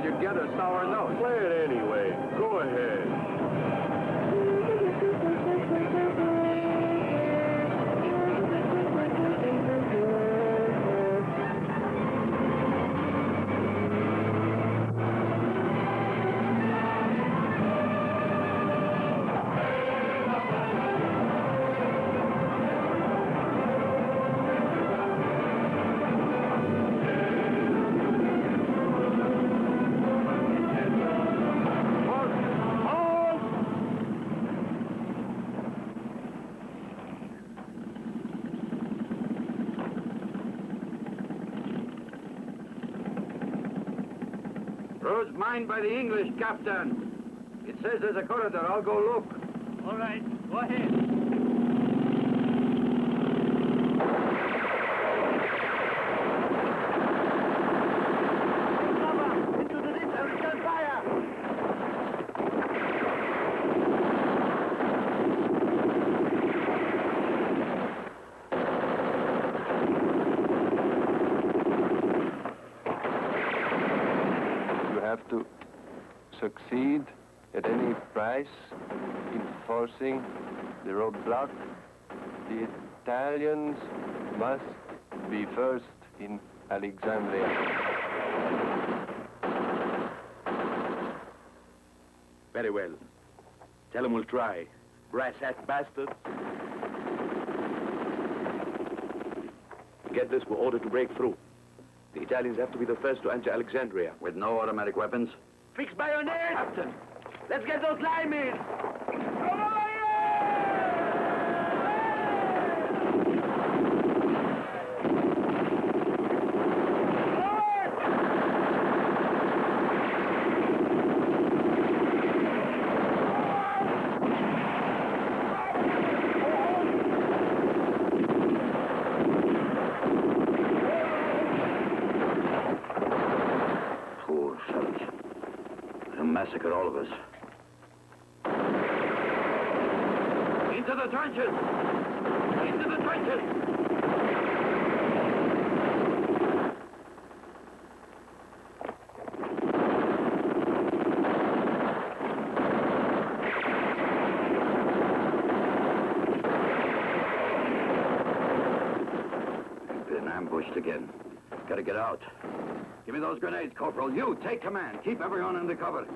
or you'd get a sour note. Play it anyway. Go ahead. Road's mined by the English, Captain. It says there's a corridor. I'll go look. All right, go ahead. Into the ditch and return fire! Have to succeed at any price in forcing the roadblock. The Italians must be first in Alexandria. Very well. Tell him we'll try. Brass hat bastard. Get this, we're ordered to break through. The Italians have to be the first to enter Alexandria. With no automatic weapons? Fix bayonets! Captain! Let's get those linemen! Massacre all of us. Into the trenches! Into the trenches! We've been ambushed again. Gotta get out. Give me those grenades, Corporal. You, take command. Keep everyone under cover.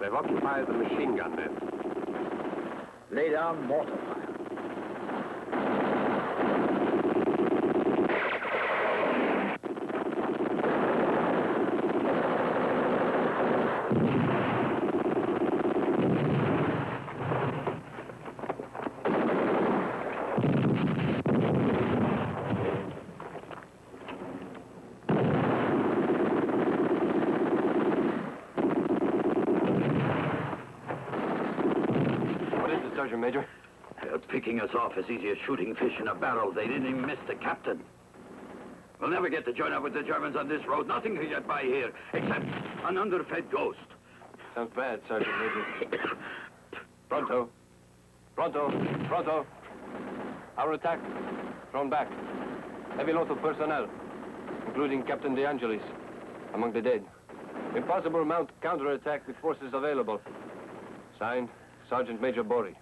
They've occupied the machine gun net. Lay down mortar fire. Sergeant Major. They're picking us off as easy as shooting fish in a barrel. They didn't even miss the captain. We'll never get to join up with the Germans on this road. Nothing can get by here, except an underfed ghost. Sounds bad, Sergeant Major. Pronto. Pronto. Pronto. Our attack. Thrown back. Heavy loss of personnel, including Captain De Angelis, among the dead. Impossible mount counterattack with forces available. Signed, Sergeant Major Bori.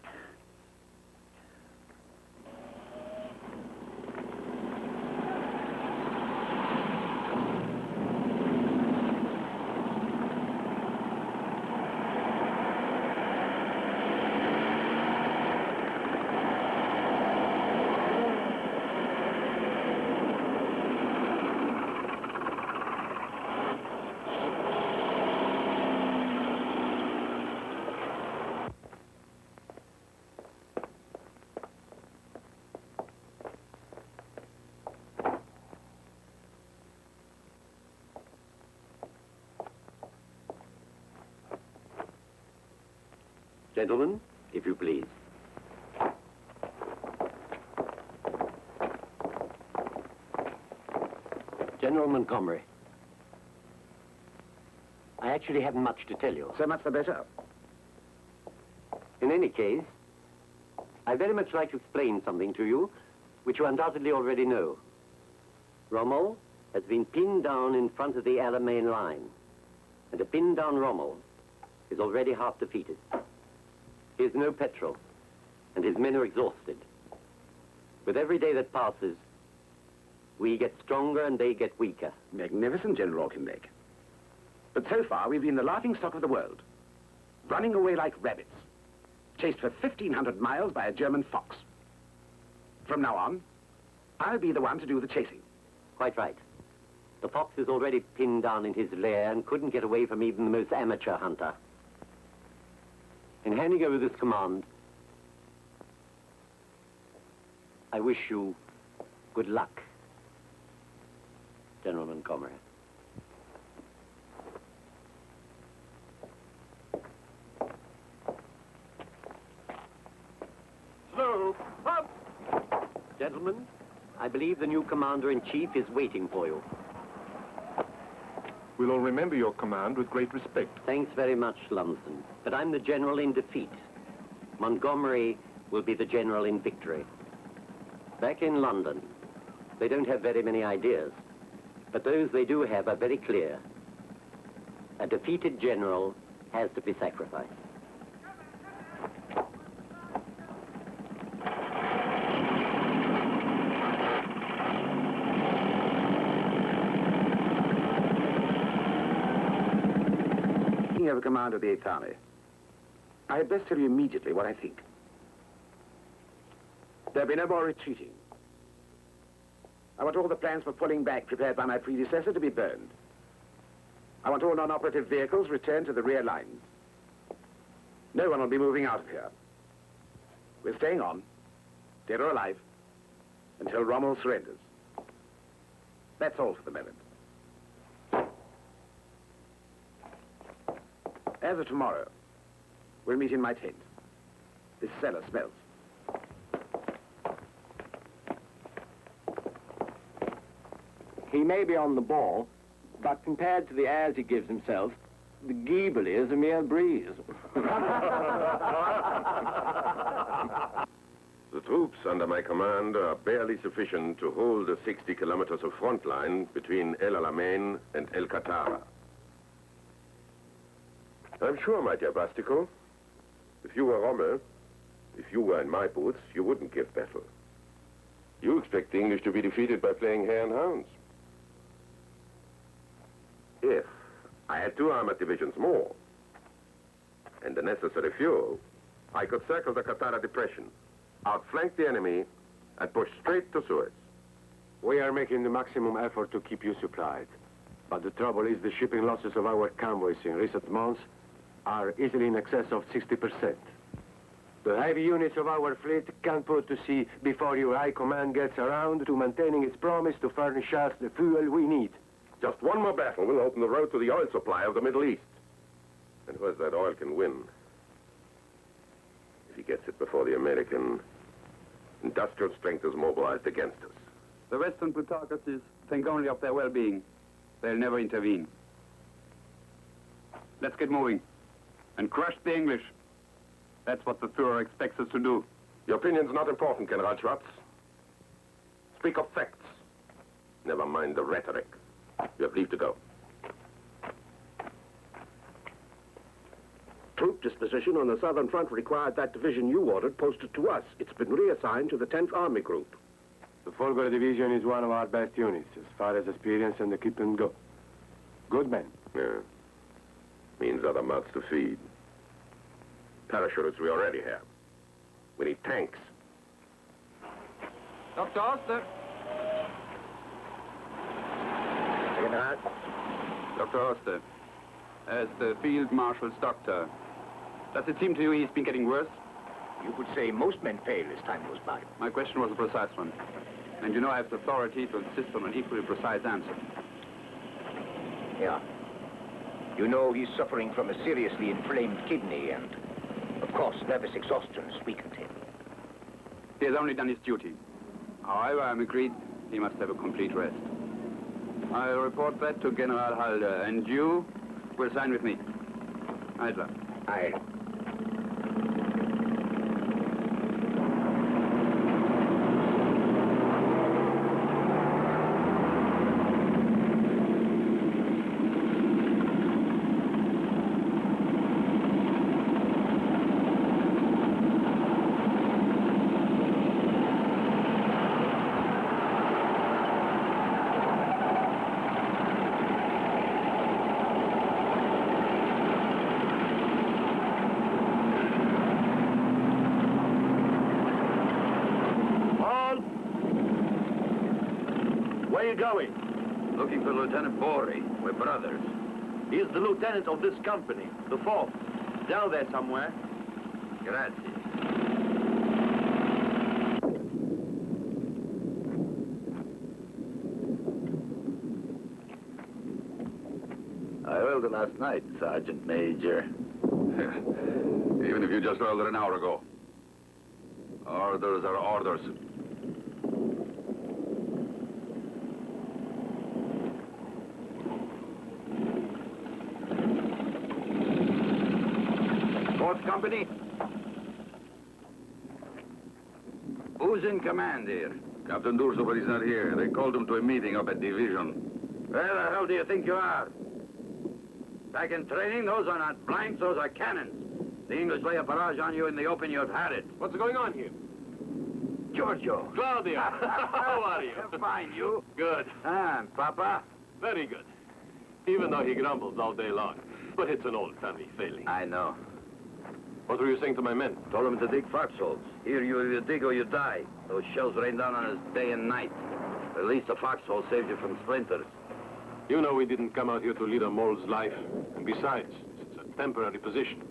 Gentlemen, if you please. General Montgomery, I actually haven't much to tell you. So much the better. In any case, I'd very much like to explain something to you, which you undoubtedly already know. Rommel has been pinned down in front of the Alamein line, and a pinned down Rommel is already half defeated. He has no petrol, and his men are exhausted. With every day that passes, we get stronger and they get weaker. Magnificent, General Auchinleck. But so far, we've been the laughingstock of the world, running away like rabbits, chased for 1,500 miles by a German fox. From now on, I'll be the one to do the chasing. Quite right. The fox is already pinned down in his lair and couldn't get away from even the most amateur hunter. In handing over this command, I wish you good luck, General Montgomery. Slow. Up. Gentlemen, I believe the new commander-in-chief is waiting for you. We'll all remember your command with great respect. Thanks very much, Lumsden. But I'm the general in defeat. Montgomery will be the general in victory. Back in London, they don't have very many ideas, but those they do have are very clear. A defeated general has to be sacrificed. Speaking of the command of the 8th Army, I had best tell you immediately what I think. There'll be no more retreating. I want all the plans for pulling back prepared by my predecessor to be burned. I want all non-operative vehicles returned to the rear lines. No one will be moving out of here. We're staying on, dead or alive, until Rommel surrenders. That's all for the moment. As of tomorrow, we'll meet in my tent. This cellar smells. He may be on the ball, but compared to the airs he gives himself, the Giebel is a mere breeze. The troops under my command are barely sufficient to hold the 60 kilometers of front line between El Alamein and El Katara. I'm sure, my dear Bastico, if you were Rommel, if you were in my boots, you wouldn't give battle. You expect the English to be defeated by playing hare and hounds. If I had 2 armored divisions more, and the necessary fuel, I could circle the Katara Depression, outflank the enemy, and push straight to Suez. We are making the maximum effort to keep you supplied. But the trouble is the shipping losses of our convoys in recent months are easily in excess of 60%. The heavy units of our fleet can't put to sea before your high command gets around to maintaining its promise to furnish us the fuel we need. Just one more battle will open the road to the oil supply of the Middle East. And where's that oil can win? If he gets it before the American industrial strength is mobilized against us. The Western plutocracies think only of their well-being. They'll never intervene. Let's get moving and crush the English. That's what the Führer expects us to do. Your opinion's not important, General Schwartz. Speak of facts. Never mind the rhetoric. You have leave to go. Troop disposition on the southern front required that division you ordered posted to us. It's been reassigned to the 10th Army Group. The Folger Division is one of our best units, as far as experience and equipment go. Good men. Yeah. Means other mouths to feed. Parachutists we already have. We need tanks. Dr. Oster. General. Dr. Oster, as the Field Marshal's doctor, does it seem to you he's been getting worse? You could say most men fail as time goes by. My question was a precise one. And you know I have the authority to insist on an equally precise answer. Yeah. You know he's suffering from a seriously inflamed kidney and, of course, nervous exhaustion has weakened him. He has only done his duty. However, I'm agreed he must have a complete rest. I'll report that to General Halder, and you will sign with me. Eidler. Aye. Where are you going? Looking for Lieutenant Borey. We're brothers. He is the lieutenant of this company, the 4th. Down there somewhere. Grazie. I oiled it last night, Sergeant Major. Even if you just oiled it an hour ago. Orders are orders. Fourth Company? Who's in command here? Captain Durso, but he's not here. They called him to a meeting up at Division. Where the hell do you think you are? Back in training, those are not blanks, those are cannons. The English lay a barrage on you in the open, you've had it. What's going on here? Giorgio. Claudia, how are you? Fine, you? Good. And Papa? Very good. Even though he grumbles all day long. But it's an old family failing. I know. What were you saying to my men? Told them to dig foxholes. Here, you either dig or you die. Those shells rain down on us day and night. At least the foxhole saves you from splinters. You know we didn't come out here to lead a mole's life. And besides, it's a temporary position.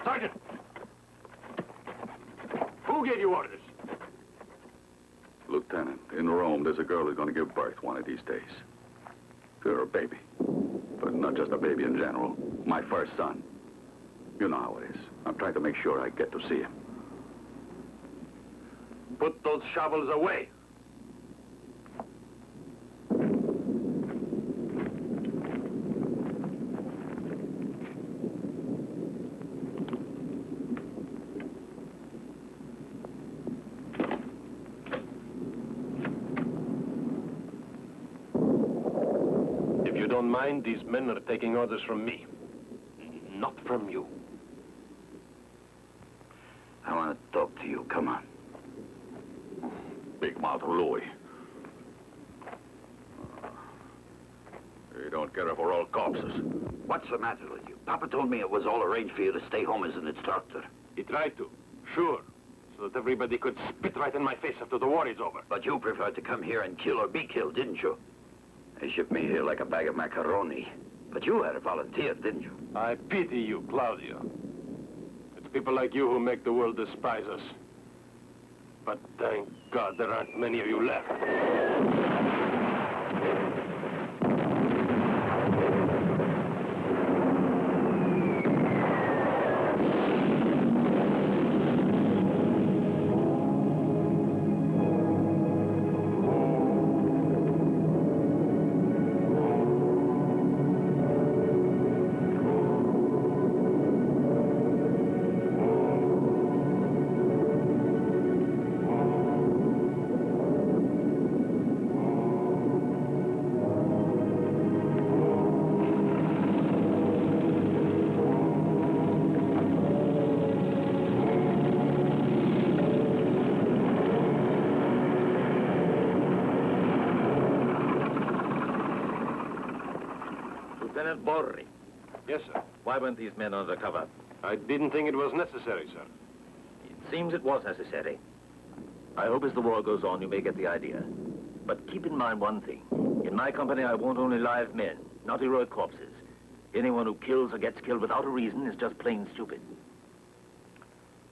Sergeant! Who gave you orders? Lieutenant, in Rome, there's a girl who's going to give birth one of these days. To her baby. But not just a baby in general. My first son. You know how it is. I'm trying to make sure I get to see him. Put those shovels away. If you don't mind, these men are taking orders from me. Not from you. I want to talk to you. Come on. Big mouth Louis. You don't care if we're all corpses. What's the matter with you? Papa told me it was all arranged for you to stay home as an instructor. He tried to, sure, so that everybody could spit right in my face after the war is over. But you preferred to come here and kill or be killed, didn't you? They shipped me here like a bag of macaroni. But you had volunteered, didn't you? I pity you, Claudio. It's people like you who make the world despise us. But thank God there aren't many of you left. Lieutenant Borey, Yes, sir. why weren't these men under cover? I didn't think it was necessary, sir. It seems it was necessary. I hope as the war goes on, you may get the idea. But keep in mind one thing. In my company, I want only live men, not heroic corpses. Anyone who kills or gets killed without a reason is just plain stupid.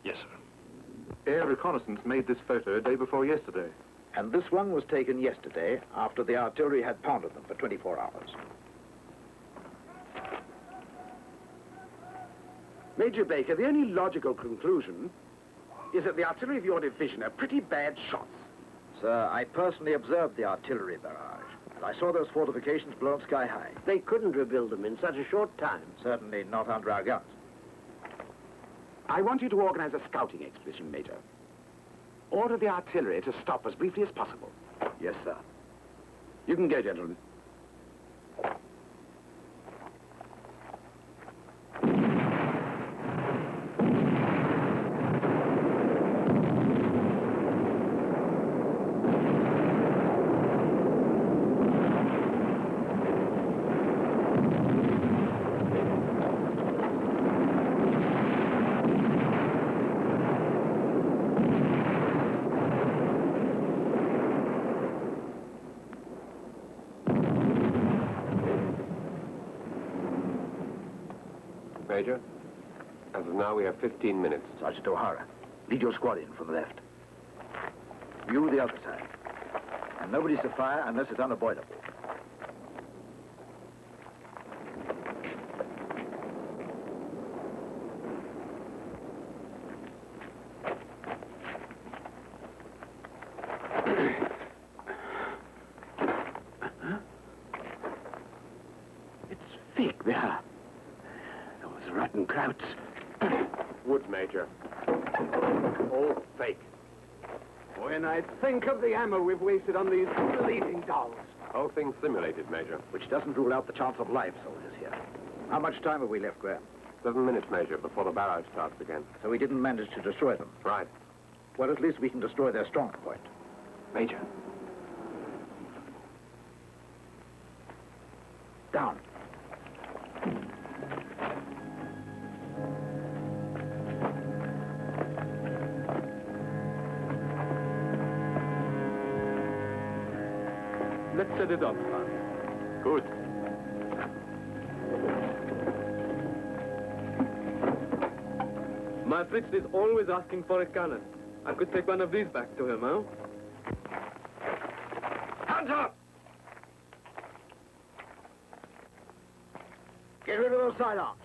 Yes, sir. Air reconnaissance made this photo a day before yesterday. And this one was taken yesterday after the artillery had pounded them for 24 hours. Major Baker, the only logical conclusion is that the artillery of your division are pretty bad shots. Sir, I personally observed the artillery barrage, and I saw those fortifications blown sky high. They couldn't rebuild them in such a short time. Certainly not under our guns. I want you to organize a scouting expedition, Major. Order the artillery to stop as briefly as possible. Yes, sir. You can go, gentlemen. Major, as of now, we have 15 minutes. Sergeant O'Hara, lead your squad in from the left. You the other side. And nobody's to fire unless it's unavoidable. It's fake there. Those rotten krauts. Woods, Major. All fake. When I think of the ammo we've wasted on these bleeding dolls. Whole thing simulated, Major. Which doesn't rule out the chance of live soldiers here. How much time have we left, Graham? 7 minutes, Major, before the barrage starts again. So we didn't manage to destroy them. Right. Well, at least we can destroy their strong point. Major. Down. Let's set it off, Franz. Good. My Fritz is always asking for a cannon. I could take one of these back to him, huh? Hands up! Get rid of those sidearms.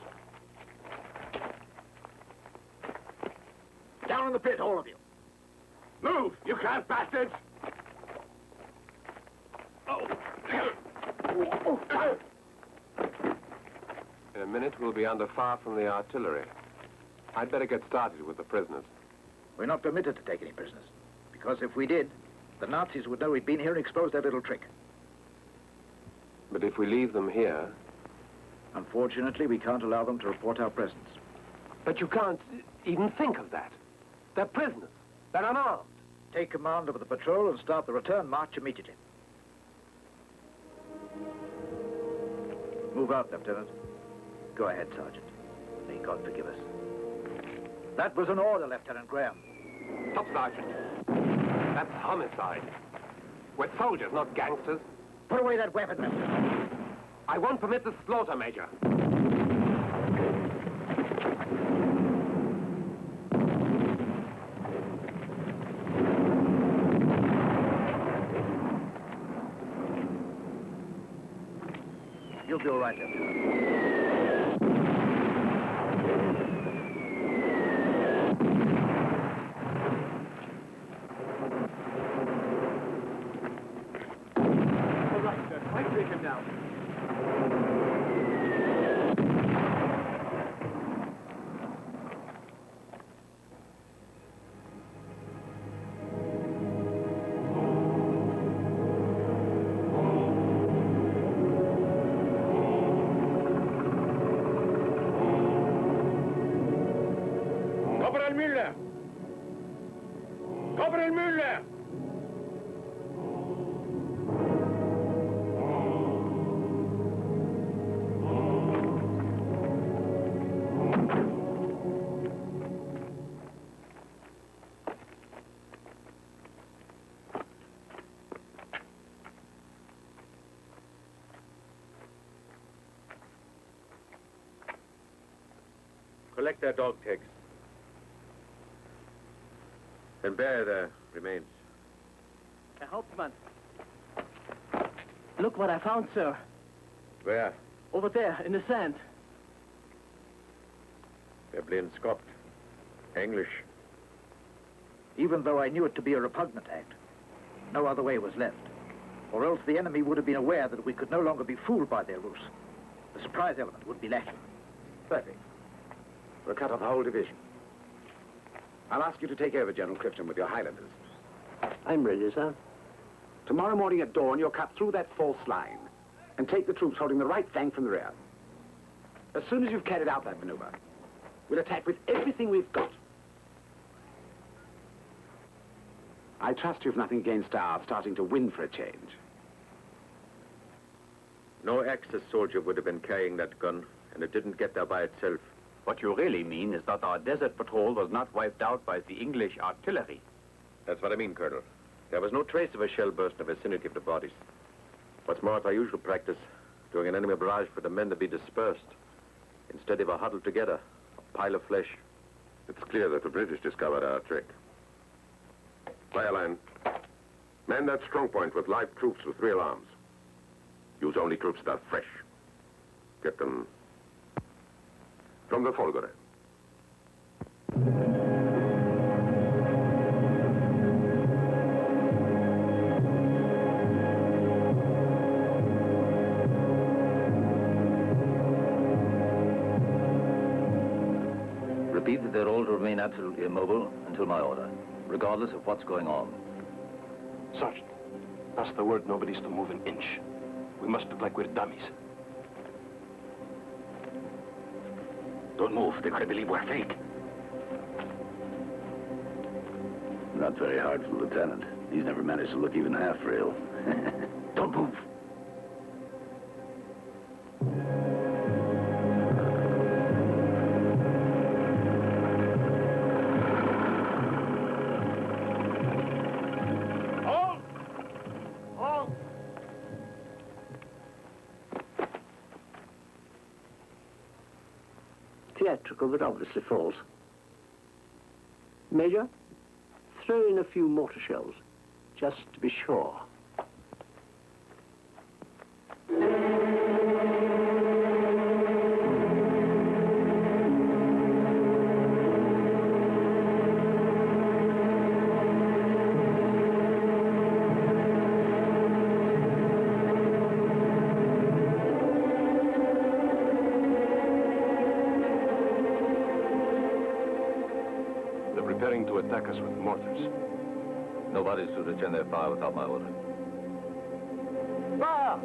Down in the pit, all of you. Move, you can't, bastards! In a minute, we'll be under fire from the artillery. I'd better get started with the prisoners. We're not permitted to take any prisoners. Because if we did, the Nazis would know we'd been here and expose their little trick. But if we leave them here... Unfortunately, we can't allow them to report our presence. But you can't even think of that. They're prisoners. They're unarmed. Take command of the patrol and start the return march immediately. Move out, Lieutenant. Go ahead, Sergeant. May God forgive us. That was an order, Lieutenant Graham. Stop, Sergeant. That's homicide. We're soldiers, not gangsters. Put away that weapon, Lieutenant. I won't permit the slaughter, Major. You'll be all right, Lieutenant. All right, sir. I take him now. Corporal Müller! Corporal Müller! Collect their dog tags. And bear the remains. Herr Hauptmann. Look what I found, sir. Where? Over there, in the sand. They're plain Scot. English. Even though I knew it to be a repugnant act, no other way was left. Or else the enemy would have been aware that we could no longer be fooled by their ruse. The surprise element would be lacking. Perfect. We'll cut off the whole division. I'll ask you to take over, General Clifton, with your Highlanders. I'm ready, sir. Tomorrow morning at dawn, you'll cut through that false line and take the troops holding the right flank from the rear. As soon as you've carried out that maneuver, we'll attack with everything we've got. I trust you've nothing against our starting to win for a change. No Axis soldier would have been carrying that gun, and it didn't get there by itself. What you really mean is that our desert patrol was not wiped out by the English artillery. That's what I mean, Colonel. There was no trace of a shell burst in the vicinity of the bodies. What's more, it's our usual practice, during an enemy barrage, for the men to be dispersed. Instead, they were huddled together, a pile of flesh. It's clear that the British discovered our trick. Alamein, man that strong point with live troops with real arms. Use only troops that are fresh. Get them from the Folgore. Repeat that they're all to remain absolutely immobile until my order, regardless of what's going on. Sergeant, that's the word. Nobody's to move an inch. We must look like we're dummies. Don't move. They might believe we're fake. Not very hard for the lieutenant. He's never managed to look even half real. Don't move. Theatrical, but obviously false. Major, throw in a few mortar shells, just to be sure. Preparing to attack us with mortars. Nobody's to return their fire without my order. Fire!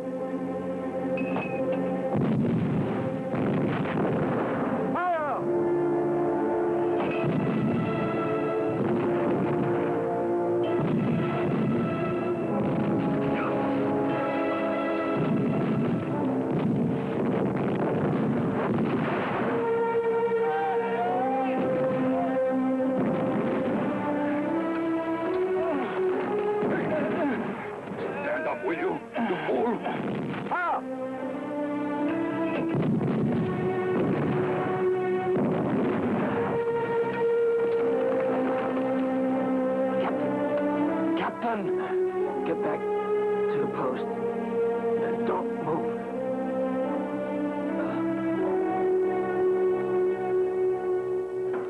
Fire! Will you? You fool! Fire! Captain! Get back to the post. And don't move.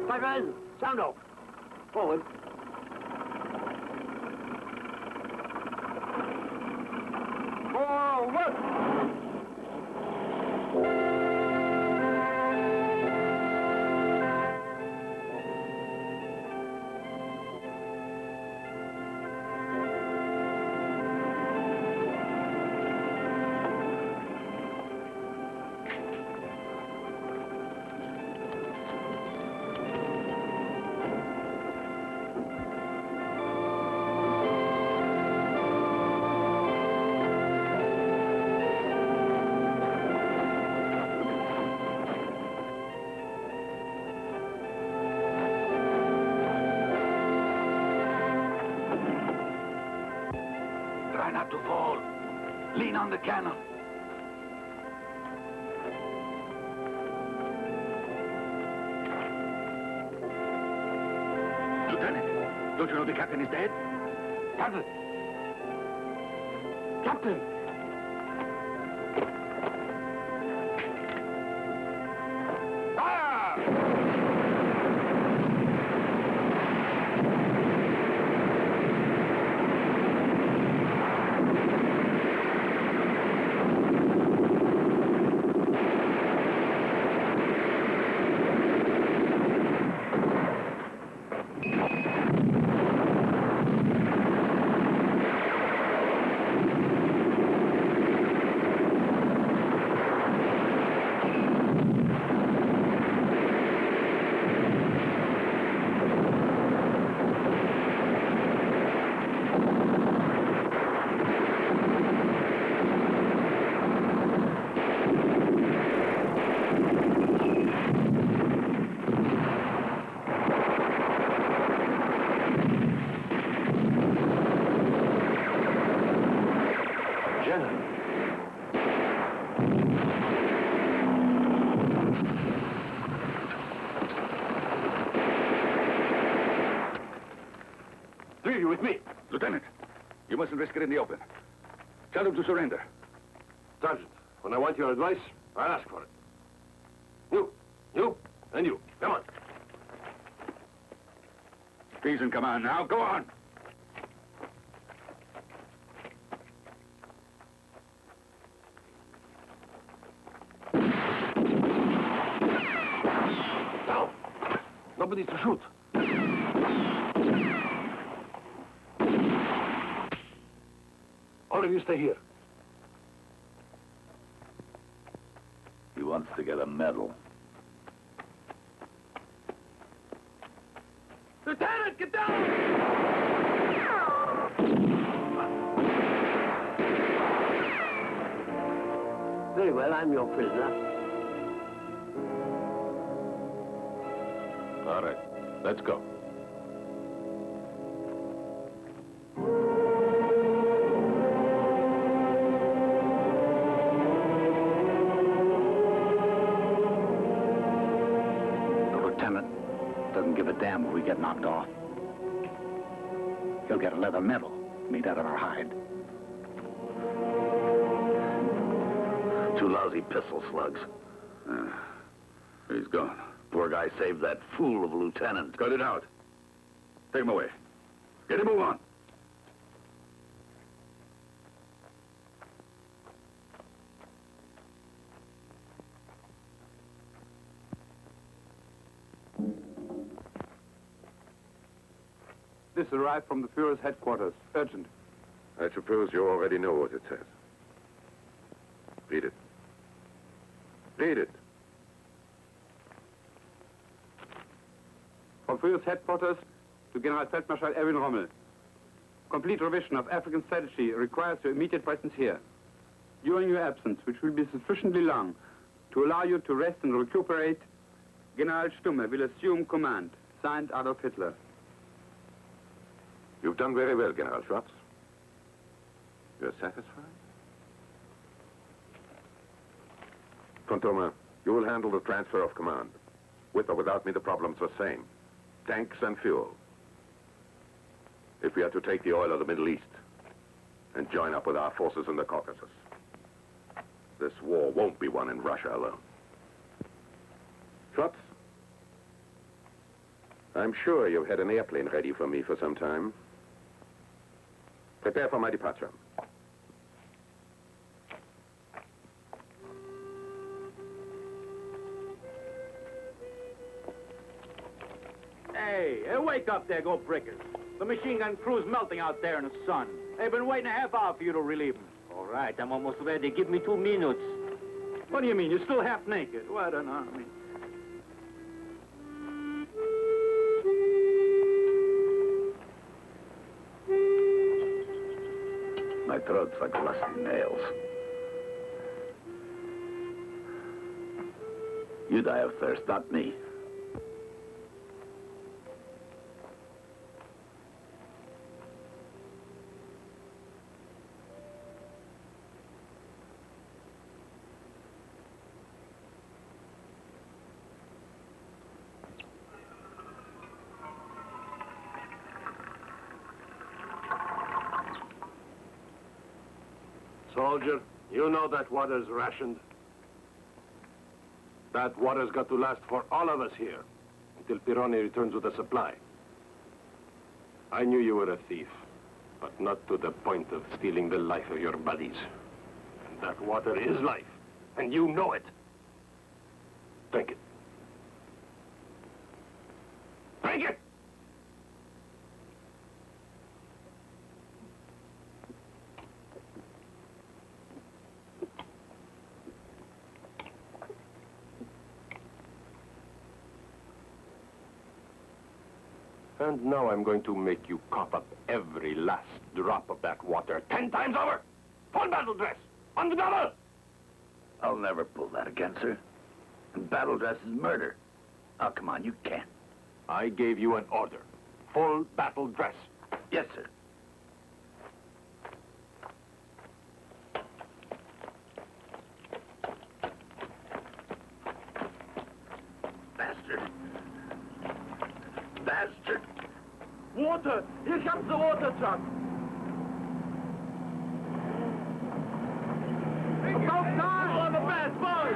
My men, sound off. Forward. Try not to fall. Lean on the cannon. Lieutenant, don't you know the captain is dead? Captain! Captain! Fire! with me. Lieutenant, you mustn't risk it in the open. Tell them to surrender. Sergeant, when I want your advice, I'll ask for it. You, and you. Come on. Peace and command now. Go on. Down. Nobody to shoot. All of you stay here. He wants to get a medal. Lieutenant, get down! Very well, I'm your prisoner. All right. Let's go. Doesn't give a damn if we get knocked off. He'll get a leather medal made out of our hide. 2 lousy pistol slugs. He's gone. Poor guy saved that fool of a lieutenant. Cut it out. Take him away. Get him, move on. This arrived from the Führer's headquarters. Urgent. I suppose you already know what it says. Read it. Read it. From Führer's headquarters to General Feldmarschall Erwin Rommel. Complete revision of African strategy requires your immediate presence here. During your absence, which will be sufficiently long to allow you to rest and recuperate, General Stumme will assume command. Signed, Adolf Hitler. You've done very well, General Schwartz. You're satisfied? Von Thoma, you will handle the transfer of command. With or without me, the problem's the same. Tanks and fuel. If we are to take the oil of the Middle East and join up with our forces in the Caucasus, this war won't be won in Russia alone. Schwartz, I'm sure you've had an airplane ready for me for some time. Prepare for my departure. Hey, wake up there, go prickers. The machine gun crew's melting out there in the sun. They've been waiting a half hour for you to relieve them. All right, I'm almost ready. Give me 2 minutes. What do you mean? You're still half naked. What an army. My throat's like rusty nails. You die of thirst, not me. Soldier, you know that water's rationed. That water's got to last for all of us here, until Pironi returns with a supply. I knew you were a thief, but not to the point of stealing the life of your buddies. And that water is life, and you know it. Drink it. Drink it! And now I'm going to make you cough up every last drop of that water 10 times over! Full battle dress! On the double! I'll never pull that against her. And battle dress is murder. Oh, come on, you can't. I gave you an order. Full battle dress. Yes, sir. Bastard. Bastard. What water! Here comes the water truck! About time! On the fast, boys!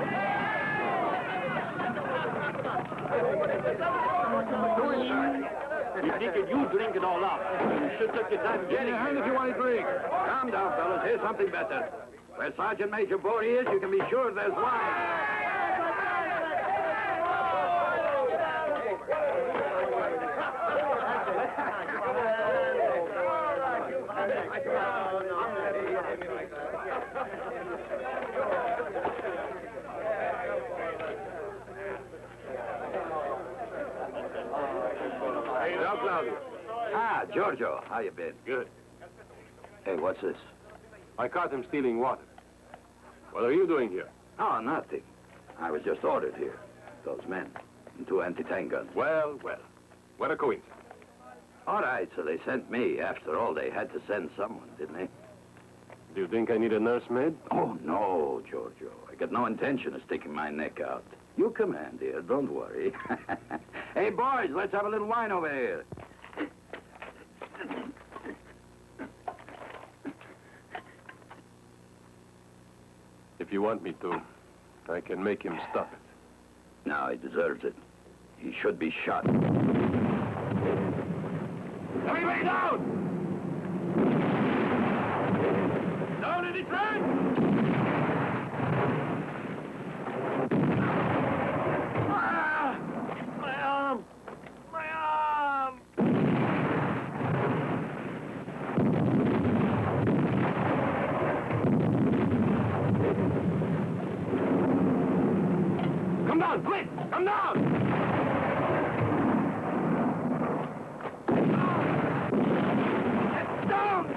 You figured you drink it all up. You should took your time getting Hand if you want a drink. Calm down, fellas. Here's something better. Where Sergeant Major Bory is, you can be sure there's wine. Now, Claudio. Ah, Giorgio. How you been? Good. Hey, what's this? I caught him stealing water. What are you doing here? Oh, nothing. I was just ordered here. Those men. And 2 anti-tank guns. Well, well. What a coincidence. All right, so they sent me. After all, they had to send someone, didn't they? Do you think I need a nursemaid? Oh, no, Giorgio. I got no intention of sticking my neck out. You command here, don't worry. Hey, boys, let's have a little wine over here. If you want me to, I can make him stop it. Now, he deserves it. He should be shot. Everybody down! Down in his front! My arm! My arm! Come down, quick! Come down!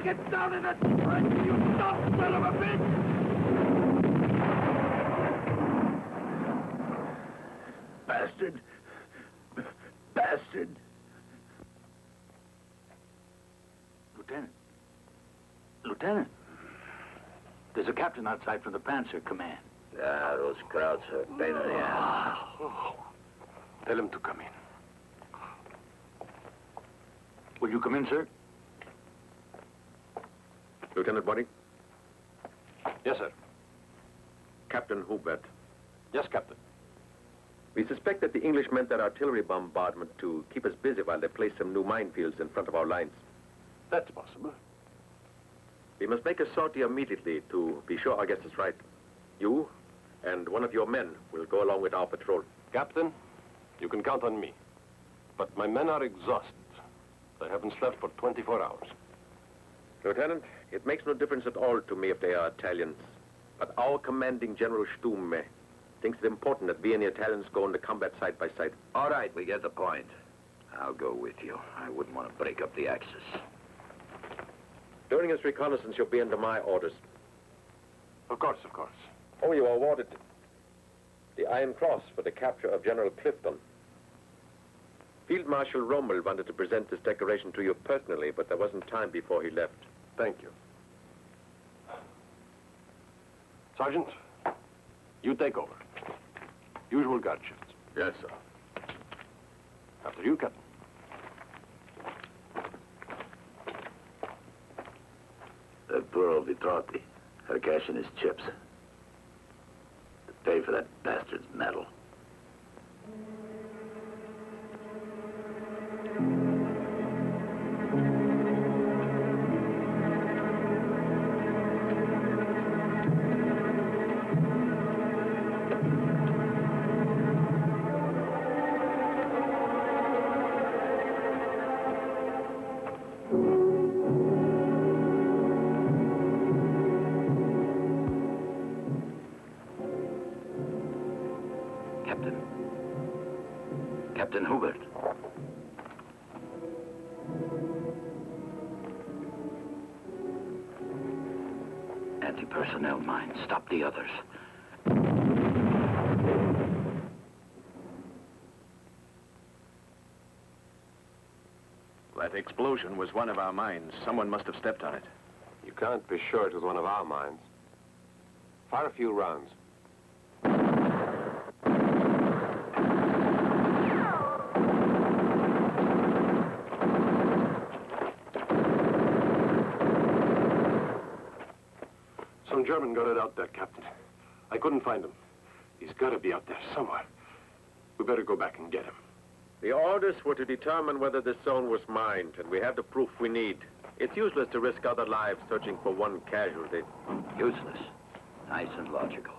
Get down in that trench, you dumb son of a bitch! Bastard. Bastard. Lieutenant, there's a captain outside from the Panzer Command. Ah, those crowds are a pain in the ass. Tell him to come in. Will you come in, sir? Lieutenant Body? Yes, sir. Captain Hubert. Yes, Captain. We suspect that the English meant that artillery bombardment to keep us busy while they placed some new minefields in front of our lines. That's possible. We must make a sortie immediately to be sure our guess is right. You and one of your men will go along with our patrol. Captain, you can count on me. But my men are exhausted. They haven't slept for 24 hours. Lieutenant, it makes no difference at all to me if they are Italians. But our commanding General Stumme thinks it important that we and the Italians go into combat side by side. All right, we get the point. I'll go with you. I wouldn't want to break up the Axis. During this reconnaissance, you'll be under my orders. Of course, of course. Oh, you are awarded the Iron Cross for the capture of General Clifton. Field Marshal Rommel wanted to present this decoration to you personally, but there wasn't time before he left. Thank you. Sergeant, you take over. Usual guard shifts. Yes, sir. After you, Captain. That poor old Vitrati. Her cash in his chips. To pay for that bastard's medal. Captain Hubert. Anti-personnel mine. Stop the others. That explosion was one of our mines. Someone must have stepped on it. You can't be sure it was one of our mines. Fire a few rounds. German got it out there, Captain. I couldn't find him. He's got to be out there somewhere. We better go back and get him. The orders were to determine whether this zone was mined, and we have the proof we need. It's useless to risk other lives searching for one casualty. Useless. Nice and logical.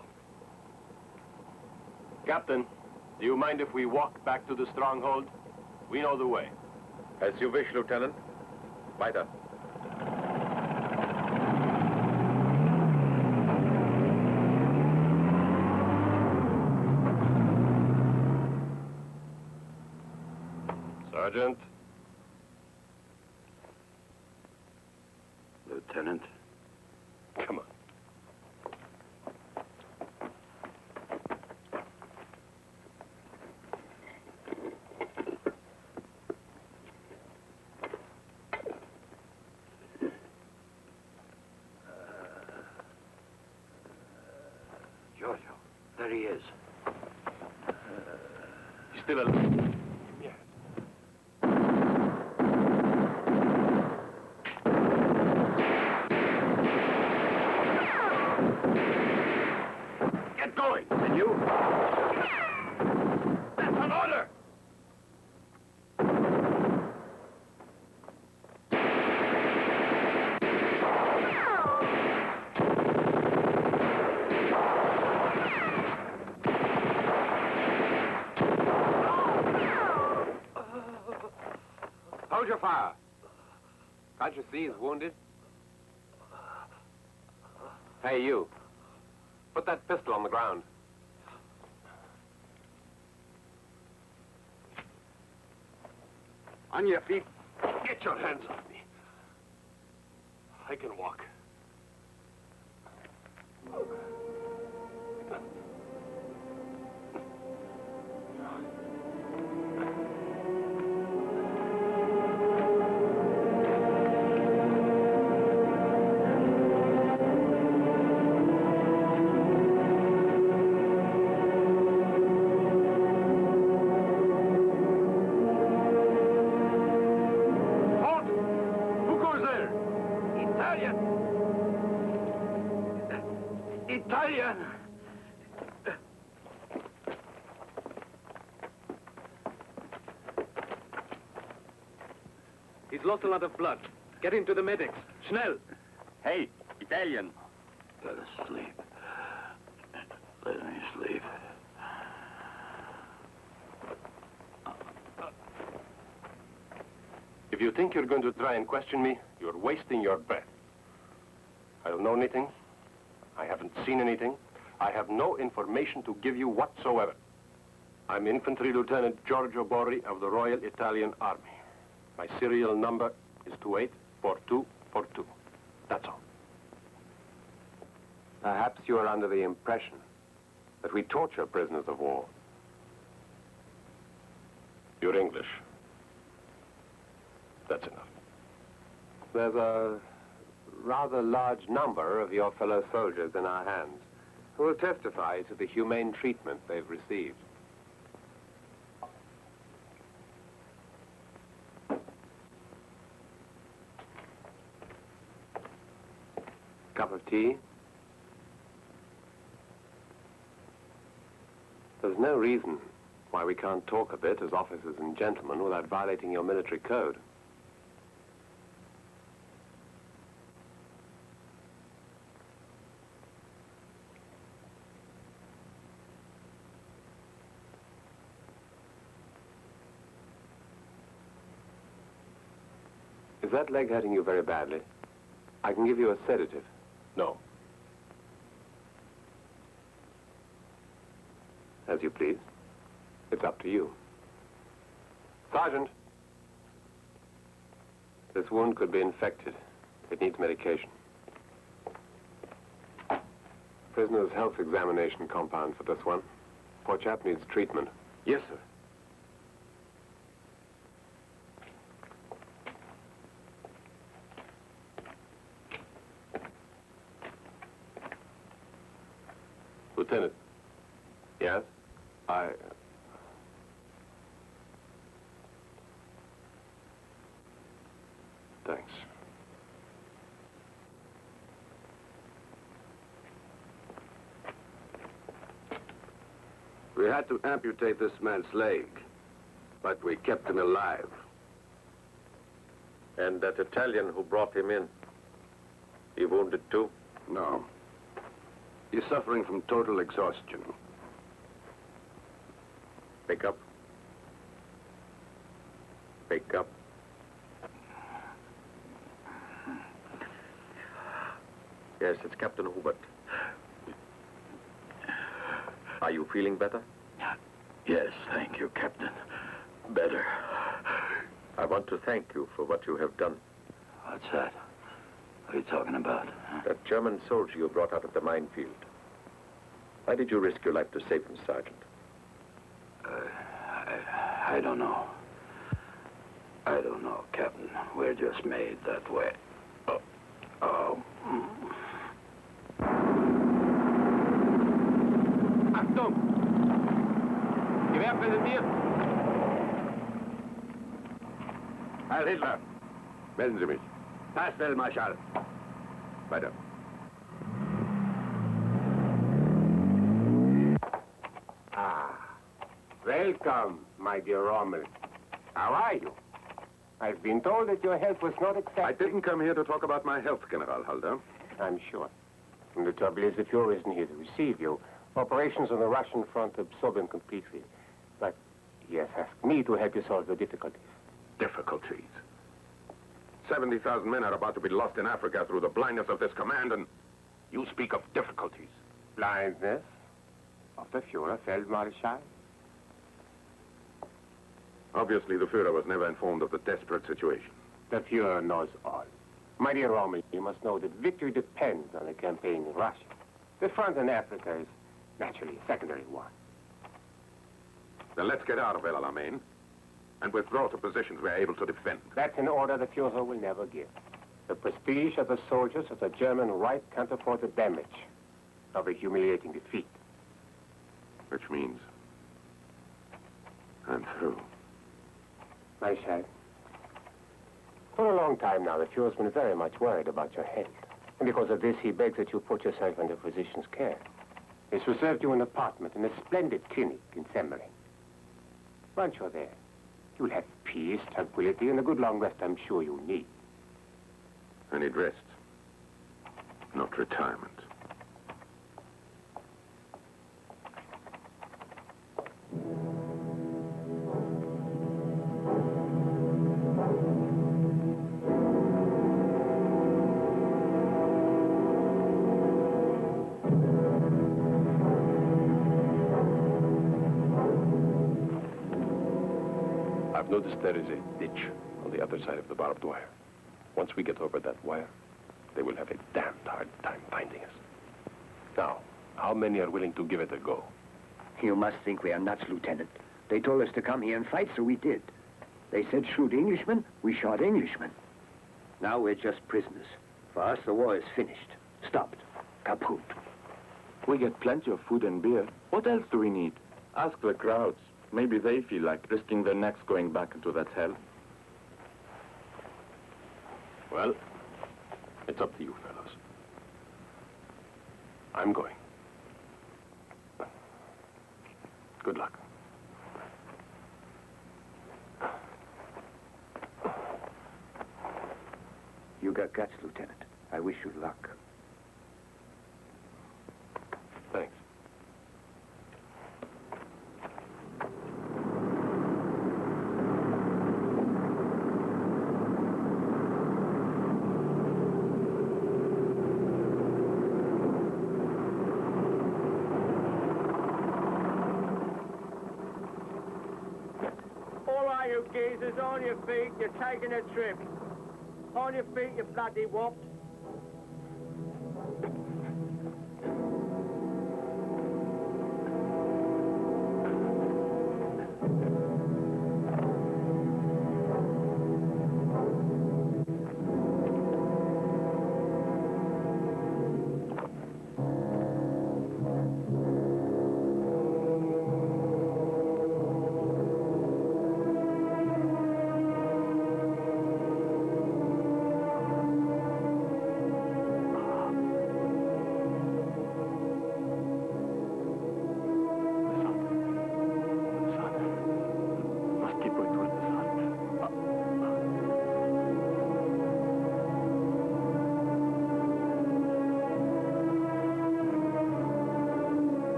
Captain, do you mind if we walk back to the stronghold? We know the way. As you wish, Lieutenant. Weiter. Sergeant. Lieutenant. Come on. Giorgio, there he is. He's still alive. Get going! And you? That's an order! Hold your fire. Can't you see he's wounded? Hey, you. Put that pistol on the ground. On your feet. Get your hands off me. I can walk. Italian! He's lost a lot of blood. Get him to the medics. Schnell! Hey, Italian. Let us sleep. Let me sleep. If you think you're going to try and question me, you're wasting your breath. I don't know anything. I haven't seen anything. I have no information to give you whatsoever. I'm Infantry Lieutenant Giorgio Borri of the Royal Italian Army. My serial number is 284242. That's all. Perhaps you are under the impression that we torture prisoners of war. You're English. That's enough. There's a rather large number of your fellow soldiers in our hands who will testify to the humane treatment they've received. Cup of tea? There's no reason why we can't talk a bit as officers and gentlemen without violating your military code. Is that leg hurting you very badly? I can give you a sedative. No. As you please. It's up to you. Sergeant! This wound could be infected. It needs medication. Prisoner's health examination compound for this one. Poor chap needs treatment. Yes, sir. Lieutenant. Yes? Thanks. We had to amputate this man's leg, but we kept him alive. And that Italian who brought him in, he wounded too? No. He's suffering from total exhaustion. Wake up. Wake up. Yes, it's Captain Hubert. Are you feeling better? Yes, thank you, Captain. Better. I want to thank you for what you have done. What's that? What are you talking about? That German soldier you brought out of the minefield. Why did you risk your life to save him, Sergeant? I don't know. I don't know, Captain. We're just made that way. Oh. Achtung! Gewehr präsentiert! Heil Hitler! Melden Sie mich. Pastel, Marschall. Weiter. Welcome, my dear Rommel. How are you? I've been told that your health was not accepted. I didn't come here to talk about my health, General Halder. I'm sure. And the trouble is, the Fuhrer isn't here to receive you. Operations on the Russian front absorb him completely. But he has asked me to help you solve the difficulties. Difficulties? 70,000 men are about to be lost in Africa through the blindness of this command, and you speak of difficulties. Blindness of the Fuhrer, Feldmarschall? Obviously, the Führer was never informed of the desperate situation. The Fuhrer knows all. My dear Rommel, you must know that victory depends on the campaign in Russia. The front in Africa is naturally a secondary one. Then let's get out of El Alamein and withdraw to positions we're able to defend. That's an order the Fuhrer will never give. The prestige of the soldiers of the German right can't afford the damage of a humiliating defeat. Which means I'm through. My child, for a long time now, the Fuhrer's been very much worried about your health. And because of this, he begs that you put yourself under physician's care. He's reserved you an apartment in a splendid clinic in Semmering. Once you're there, you'll have peace, tranquility, and a good long rest I'm sure you need. I need rest, not retirement. I've noticed there is a ditch on the other side of the barbed wire. Once we get over that wire, they will have a damned hard time finding us. Now, how many are willing to give it a go? You must think we are nuts, Lieutenant. They told us to come here and fight, so we did. They said shoot Englishmen, we shot Englishmen. Now we're just prisoners. For us, the war is finished. Stopped. Kaput. We get plenty of food and beer. What else do we need? Ask the crowds. Maybe they feel like risking their necks going back into that hell. Well, it's up to you, fellows. I'm going. Good luck. You got guts, Lieutenant. I wish you luck. Thanks. All right, you geezers, on your feet. You're taking a trip. On your feet, you bloody wops.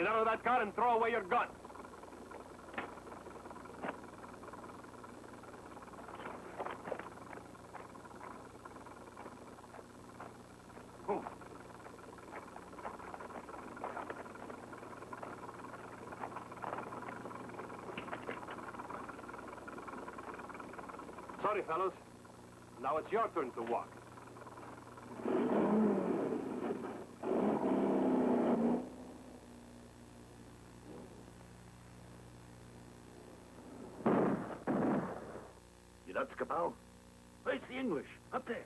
Get out of that car and throw away your gun. Sorry, fellows. Now it's your turn to walk. You nuts, Capel? Where's the English? Up there.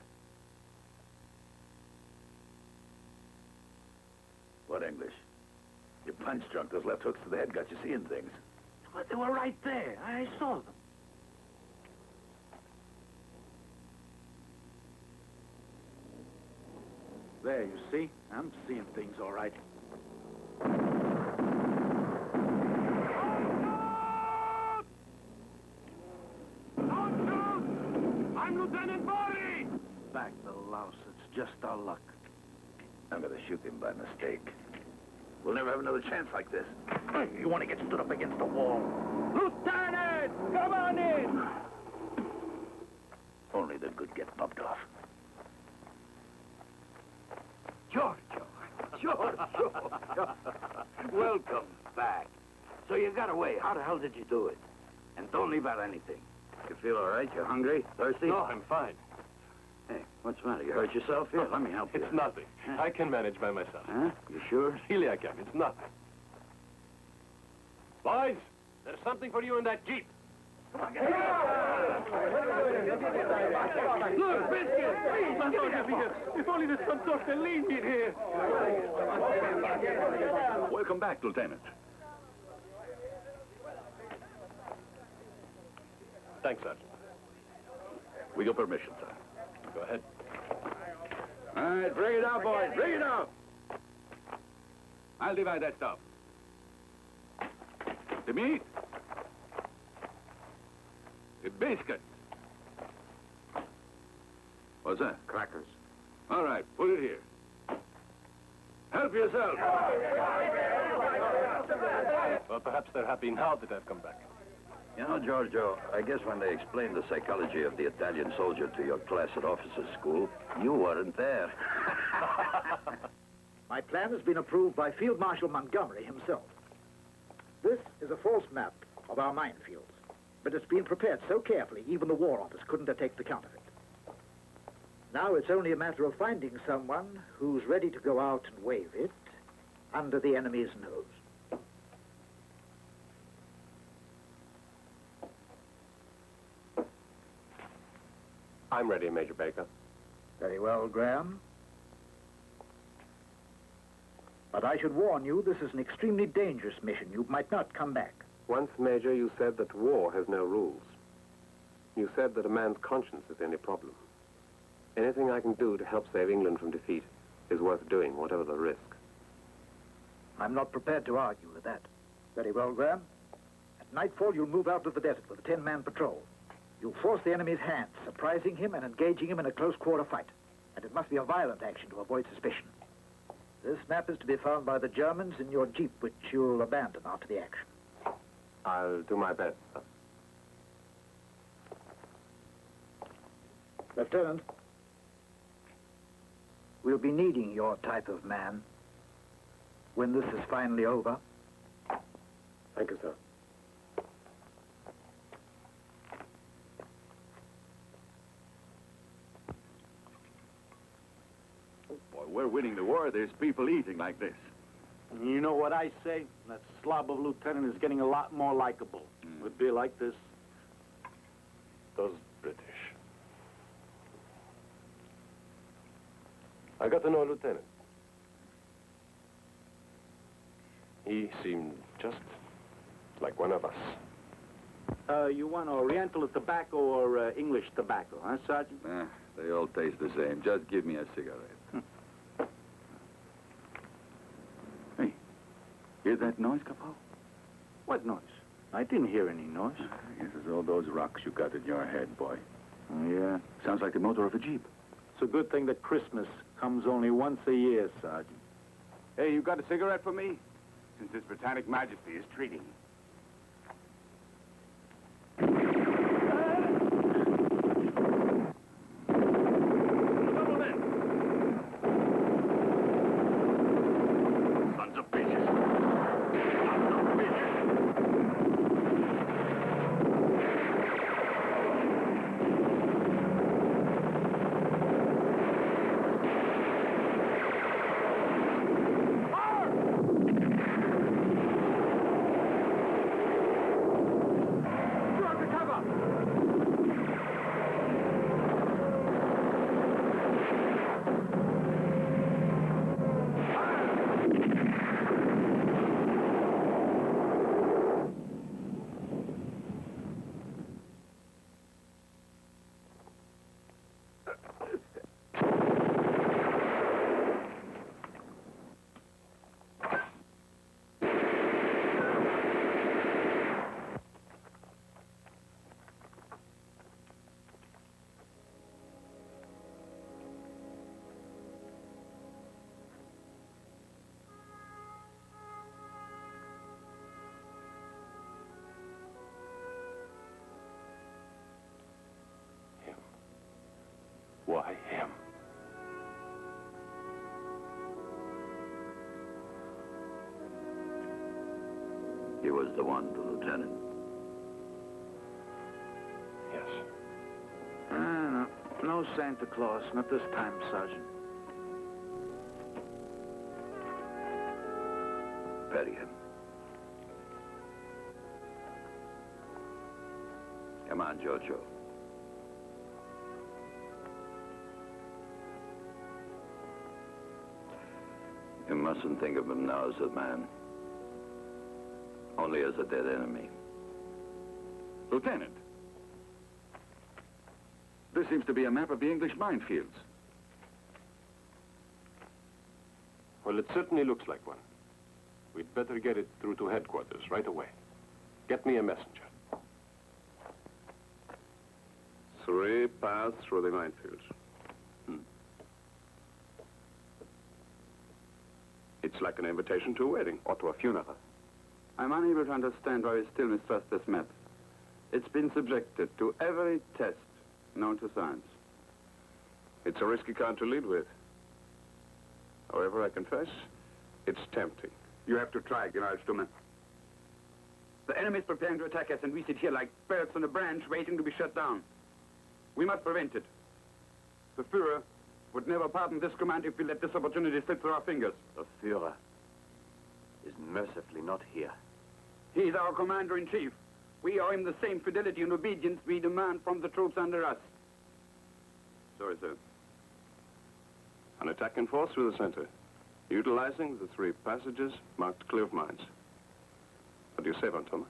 What English? You punch drunk. Those left hooks to the head got you seeing things. But they were right there. I saw them. There, you see? I'm seeing things all right. I'm Lieutenant Barry! Back the louse. It's just our luck. I'm going to shoot him by mistake. We'll never have another chance like this. You want to get stood up against the wall. Lieutenant! Come on in! Only the good get bumped off. George. Welcome back. So you got away. How the hell did you do it? And don't leave out anything. You feel all right? You hungry? Thirsty? No, I'm fine. Hey, what's the matter? You hurt yourself? Here, let me help you. It's nothing. I can manage by myself. Huh? You sure? Really, I can. It's nothing. Boys, there's something for you in that Jeep. Come on, get it. Look, biscuit! If only there's some tortellini in here. Welcome back, Lieutenant. Thanks, Sergeant. With your permission, sir. Go ahead. All right, bring it out, boys. Bring it out. I'll divide that stuff. The meat. The biscuit. What's that? Crackers. All right, put it here. Help yourself. Well, perhaps they're happy now that I've come back. You know, Giorgio, I guess when they explained the psychology of the Italian soldier to your class at officers' school, you weren't there. My plan has been approved by Field Marshal Montgomery himself. This is a false map of our minefields, but it's been prepared so carefully, even the War Office couldn't detect the counterfeit. Now it's only a matter of finding someone who's ready to go out and wave it under the enemy's nose. I'm ready, Major Baker. Very well, Graham. But I should warn you, this is an extremely dangerous mission. You might not come back. Once, Major, you said that war has no rules. You said that a man's conscience is the only problem. Anything I can do to help save England from defeat is worth doing, whatever the risk. I'm not prepared to argue with that. Very well, Graham. At nightfall, you'll move out to the desert with a 10-man patrol. You'll force the enemy's hand, surprising him and engaging him in a close-quarter fight. And it must be a violent action to avoid suspicion. This map is to be found by the Germans in your jeep, which you'll abandon after the action. I'll do my best, sir. Lieutenant, we'll be needing your type of man when this is finally over. Thank you, sir. Boy, we're winning the war. There's people eating like this. You know what I say? That slob of lieutenant is getting a lot more likable. Would be like this. Those British. I got to know a lieutenant. He seemed just like one of us. You want Oriental tobacco or English tobacco, huh, Sergeant? They all taste the same. Just give me a cigarette. Hey, hear that noise, Capel? What noise? I didn't hear any noise. I guess it's all those rocks you got in your head, boy. Oh, yeah? Sounds like the motor of a Jeep. It's a good thing that Christmas comes only once a year, Sergeant. Hey, you got a cigarette for me? since His Britannic Majesty is treating. Sons of bitches. Sons of bitches. Why him? He was the one, the lieutenant. Yes. No. No Santa Claus. Not this time, Sergeant. Bury him. Come on, Jojo. You mustn't think of him now as a man. Only as a dead enemy. Lieutenant, this seems to be a map of the English minefields. Well, it certainly looks like one. We'd better get it through to headquarters right away. Get me a messenger. 3 paths through the minefields. It's like an invitation to a wedding. Or to a funeral. I'm unable to understand why we still mistrust this map. It's been subjected to every test known to science. It's a risky card to lead with. However, I confess, it's tempting. You have to try, General Stumme. The enemy is preparing to attack us, and we sit here like birds on a branch waiting to be shut down. We must prevent it. The Führer would never pardon this command if we let this opportunity slip through our fingers. The Führer is mercifully not here. He is our commander-in-chief. We owe him the same fidelity and obedience we demand from the troops under us. Sorry, sir. An attack in force through the center, utilizing the 3 passages marked clear of mines. What do you say, Von Thoma?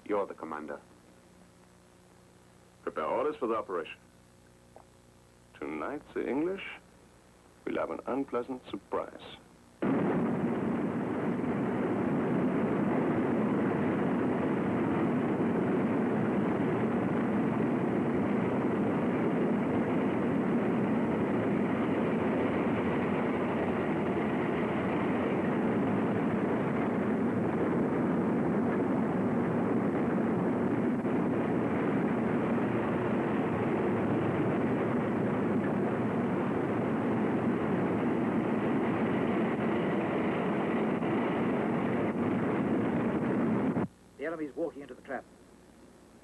You're the commander. Prepare orders for the operation. Tonight, the English will have an unpleasant surprise. The enemy's walking into the trap,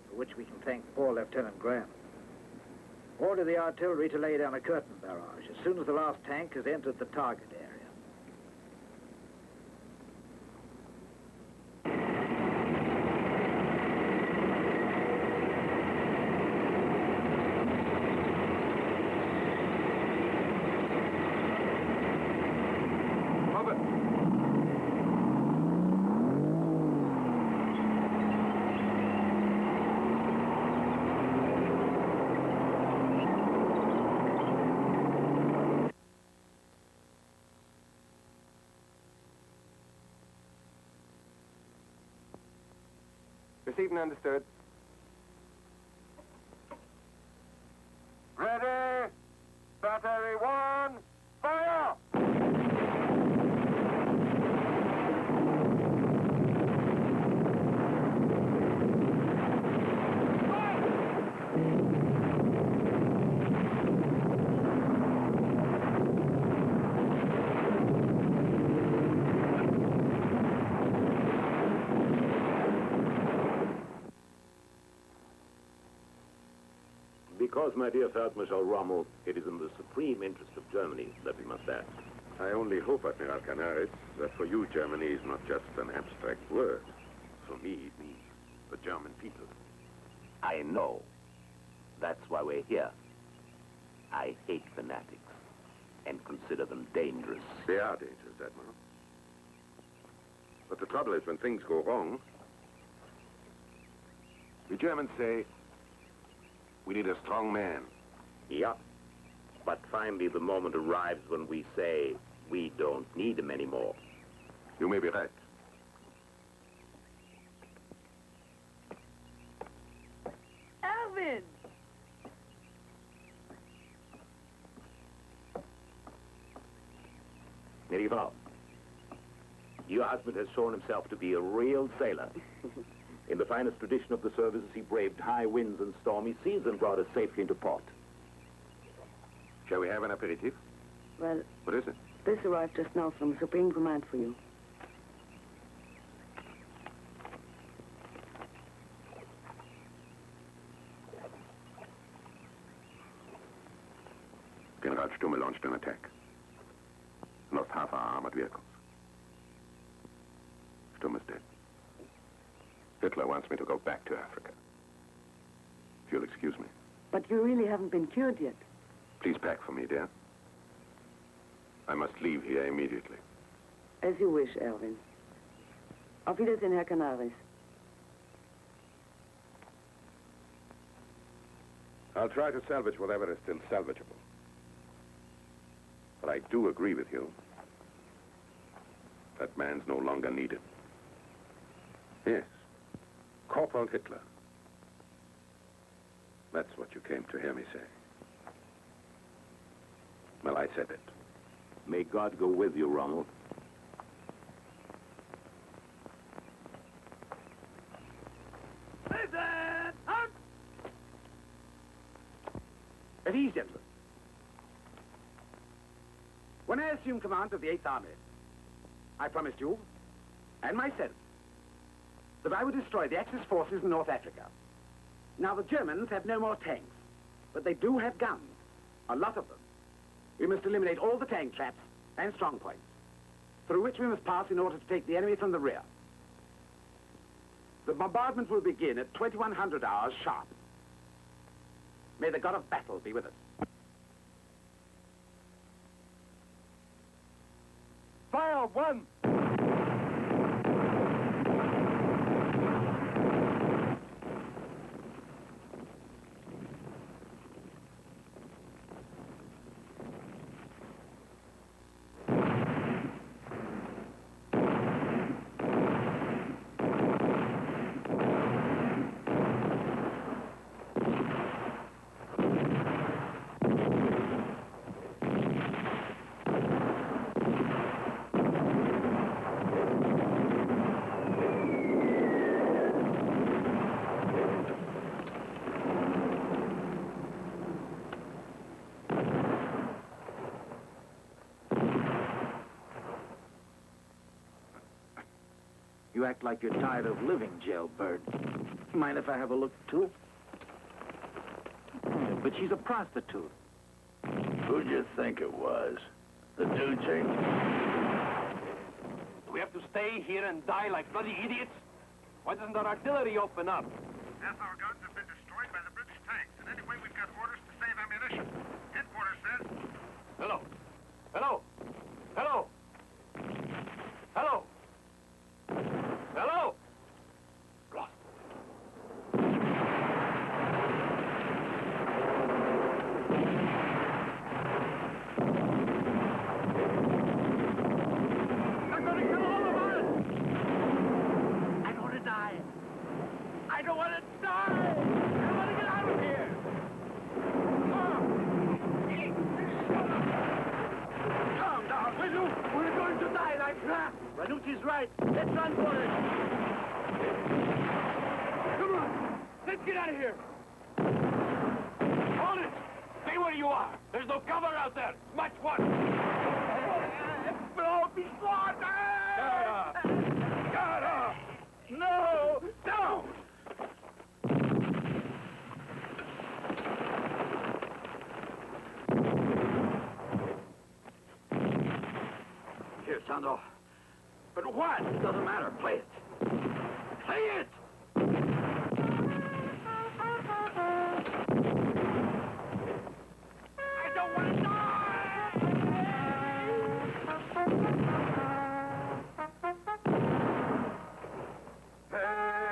for which we can thank poor Lieutenant Graham. Order the artillery to lay down a curtain barrage as soon as the last tank has entered the target area. Received and understood. Ready? Battery 1, fire! Because, my dear Feldmarschall Rommel, it is in the supreme interest of Germany that we must act. I only hope, Admiral Canaris, that for you Germany is not just an abstract word. For me, it means the German people. I know. That's why we're here. I hate fanatics and consider them dangerous. They are dangerous, Admiral. But the trouble is when things go wrong, the Germans say, we need a strong man. Yeah. But finally the moment arrives when we say we don't need him anymore. You may be right. Alvin! Merival, your husband has shown himself to be a real sailor. In the finest tradition of the services, he braved high winds and stormy seas and brought us safely into port. Shall we have an aperitif? Well, What is it? this arrived just now from Supreme Command for you. General Stumme launched an attack. Lost half our armored vehicles. Stumme's dead. Hitler wants me to go back to Africa. If you'll excuse me. But you really haven't been cured yet. Please pack for me, dear. I must leave here immediately. As you wish, Erwin. Auf Wiedersehen, Herr Canaris. I'll try to salvage whatever is still salvageable. But I do agree with you. That man's no longer needed. Yes. Corporal Hitler. That's what you came to hear me say. Well, I said it. May God go with you, Rommel. Listen! Hunt! At ease, gentlemen. When I assumed command of the 8th Army, I promised you, and myself, that I would destroy the Axis forces in North Africa. Now, the Germans have no more tanks, but they do have guns, a lot of them. We must eliminate all the tank traps and strong points, through which we must pass in order to take the enemy from the rear. The bombardment will begin at 2100 hours sharp. May the god of battle be with us. Fire one! You act like you're tired of living, jailbird. Mind if I have a look, too? Yeah, but she's a prostitute. Who'd you think it was? The Duce? Do we have to stay here and die like bloody idiots? Why doesn't our artillery open up? Half our guns have been destroyed by the British tanks, and anyway, we've got orders to save ammunition. Headquarters says... Hello? Hello? Hello? Hello? Hello? Lost. They're going to kill all of us! I don't want to die. I don't want to die! I want to get out of here! Calm down, will you? We're going to die like that! Ranucci's right. Let's run for it. Come on. Let's get out of here. Hold it! Stay where you are. There's no cover out there. Much one. Blow me water! Gotta! No! Down! Brando. But what? It doesn't matter. Play it. Play it! I don't want to die!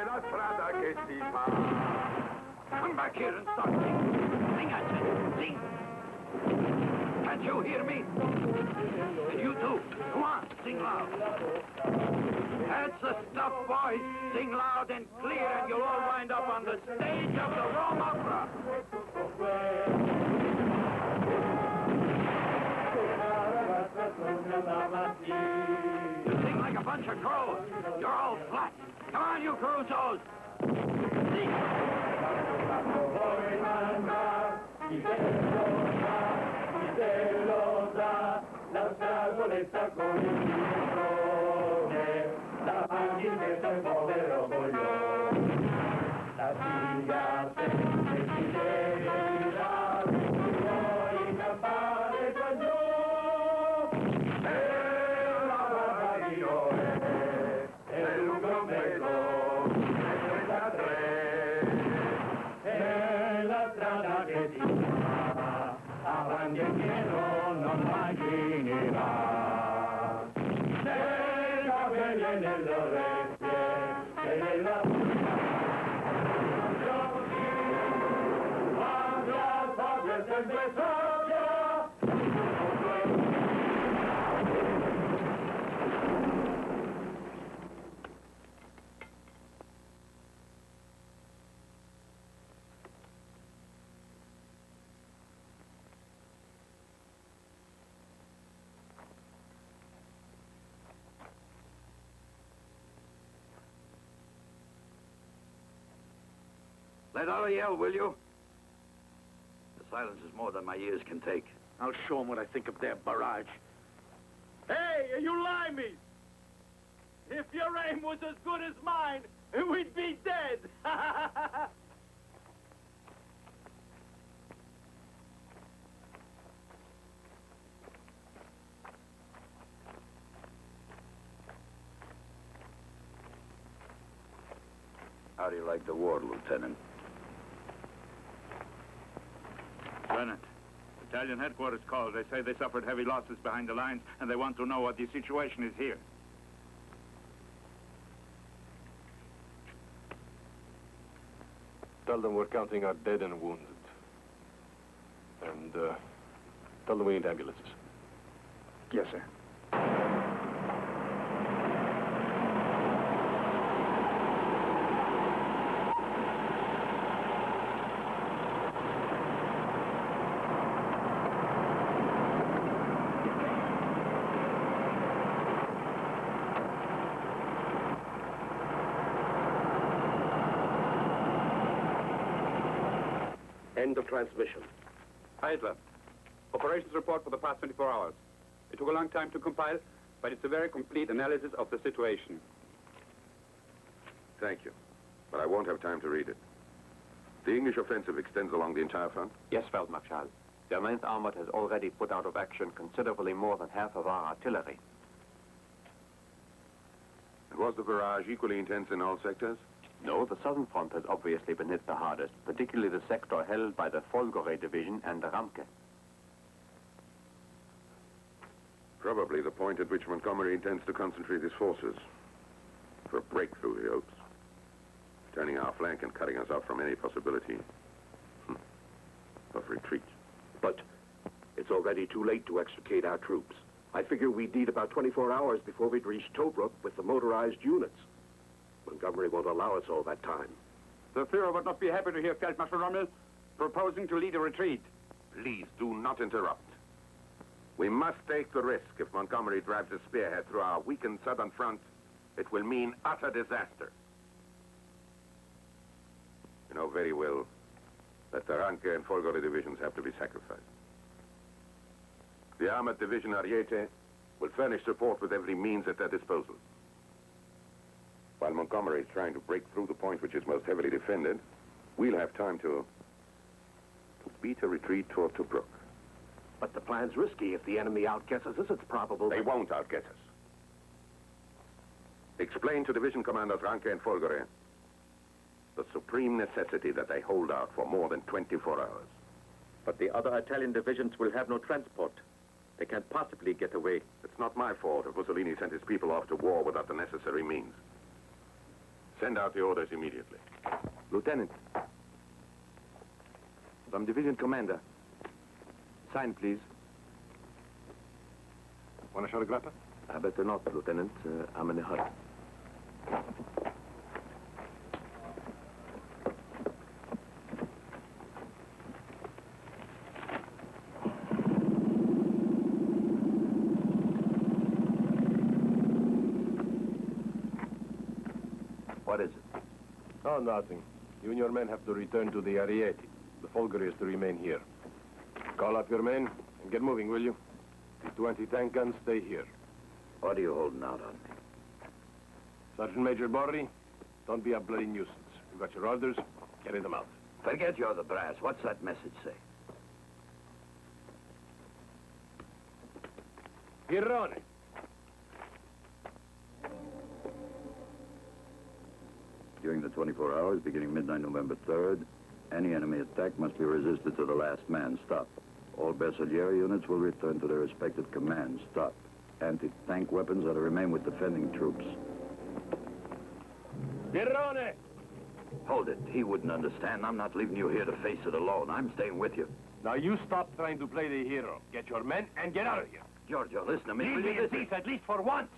La strada che si fa. Come back here and start singing. Sing, I said. Sing. Can't you hear me? And you too. Come on, sing loud. That's the stuff, boys. Sing loud and clear, and you'll all wind up on the stage of the Rome Opera. You sing like a bunch of crows. You're all flat. Come on, you Crusoes. Sing. La fragoletta con il librone, la manghita e il povero coglione, la figlia sempre si deve tirare, vuoi campare qua giù, e la barba di Noè, e lungo mezzo, e 33, e la strada che si fa, avanti e indietro non mai finirà. Nei capelli e nelle orecchie e nella la sabbia è sempre sabbia. Let out a yell, will you? The silence is more than my ears can take. I'll show them what I think of their barrage. Hey, you limeys! If your aim was as good as mine, we'd be dead! How do you like the war, Lieutenant? Lieutenant, Battalion headquarters called. They say they suffered heavy losses behind the lines, and they want to know what the situation is here. Tell them we're counting our dead and wounded. And, tell them we need ambulances. Yes, sir. End of transmission. Heidler, operations report for the past 24 hours. It took a long time to compile, but it's a very complete analysis of the situation. Thank you. But I won't have time to read it. The English offensive extends along the entire front? Yes, Feldmarschall. The 9th Armored has already put out of action considerably more than half of our artillery. And was the barrage equally intense in all sectors? No, the southern front has obviously been hit the hardest, particularly the sector held by the Folgore Division and the Ramke. Probably the point at which Montgomery intends to concentrate his forces. For a breakthrough, he hopes. Turning our flank and cutting us off from any possibility of retreat. But it's already too late to extricate our troops. I figure we'd need about 24 hours before we'd reach Tobruk with the motorized units. Montgomery won't allow us all that time. The Führer would not be happy to hear Feldmarschall Rommel proposing to lead a retreat. Please do not interrupt. We must take the risk. If Montgomery drives a spearhead through our weakened southern front, it will mean utter disaster. You know very well that the Ranke and Folgore divisions have to be sacrificed. The armored division Ariete will furnish support with every means at their disposal. While Montgomery is trying to break through the point which is most heavily defended, we'll have time to beat a retreat toward Tobruk. But the plan's risky. If the enemy outguesses us, it's probable... They won't outguess us. Explain to Division Commanders Ranke and Folgere the supreme necessity that they hold out for more than 24 hours. But the other Italian divisions will have no transport. They can't possibly get away. It's not my fault if Mussolini sent his people off to war without the necessary means. Send out the orders immediately. Lieutenant. From Division Commander. Sign, please. Want a shot of grappa? I better not, Lieutenant. I'm in a hurry. What is it? Oh, nothing. You and your men have to return to the Ariete. The Folgore is to remain here. Call up your men and get moving, will you? The 2 anti-tank guns stay here. What are you holding out on me? Sergeant Major Borri, don't be a bloody nuisance. You've got your orders, carry them out. Forget you're the brass. What's that message say? Girone. During the 24 hours, beginning midnight November 3rd, any enemy attack must be resisted to the last man. Stop. All Bersaglieri units will return to their respective commands. Stop. Anti-tank weapons are to remain with defending troops. Girone! Hold it. He wouldn't understand. I'm not leaving you here to face it alone. I'm staying with you. Now you stop trying to play the hero. Get your men and get out of here. Giorgio, listen to me. Leave me in peace, at least for once.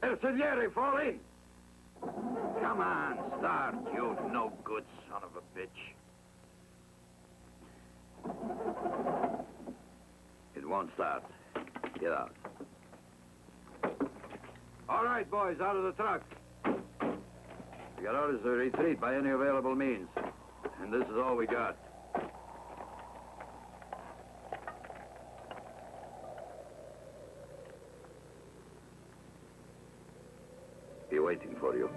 Bersaglieri, fall in! Come on, start, you no-good son of a bitch. It won't start. Get out. All right, boys, out of the truck. We got orders to retreat by any available means. And this is all we got. Be waiting for you.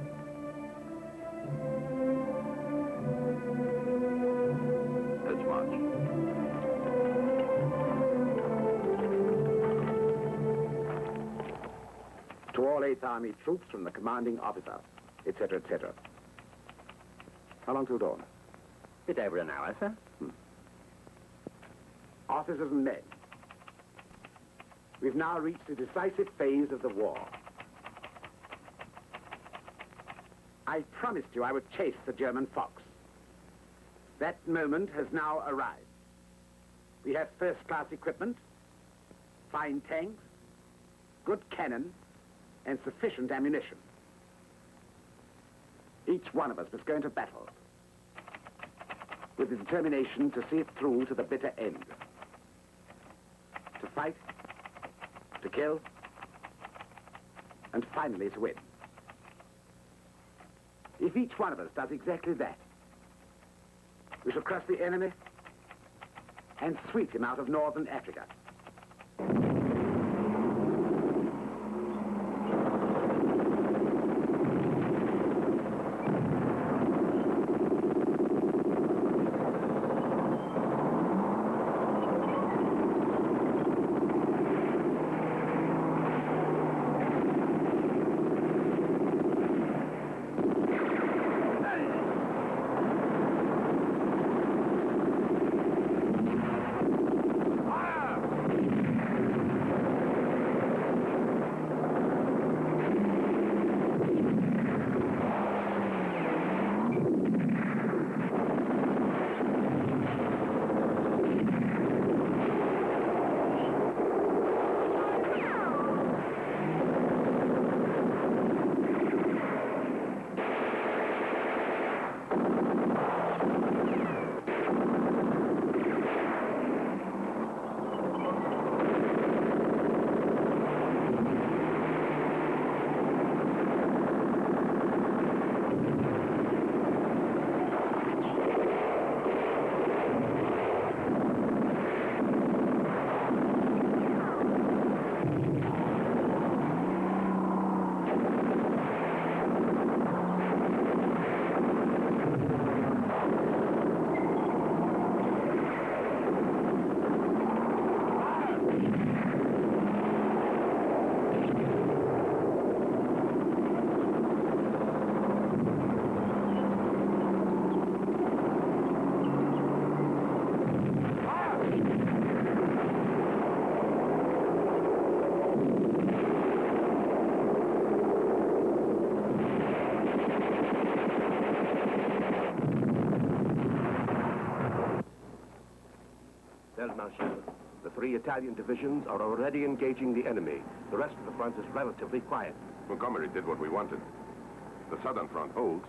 Let's march. To all 8th Army troops from the commanding officer, etc., etc. How long till dawn? Bit over an hour, sir. Officers and men, we've now reached a decisive phase of the war. I promised you I would chase the German fox. That moment has now arrived. We have first-class equipment, fine tanks, good cannon, and sufficient ammunition. Each one of us must go into battle with the determination to see it through to the bitter end. To fight, to kill, and finally to win. If each one of us does exactly that, we shall crush the enemy and sweep him out of northern Africa. Fire! Marshal. The 3 Italian divisions are already engaging the enemy. The rest of the front is relatively quiet. Montgomery did what we wanted. The southern front holds.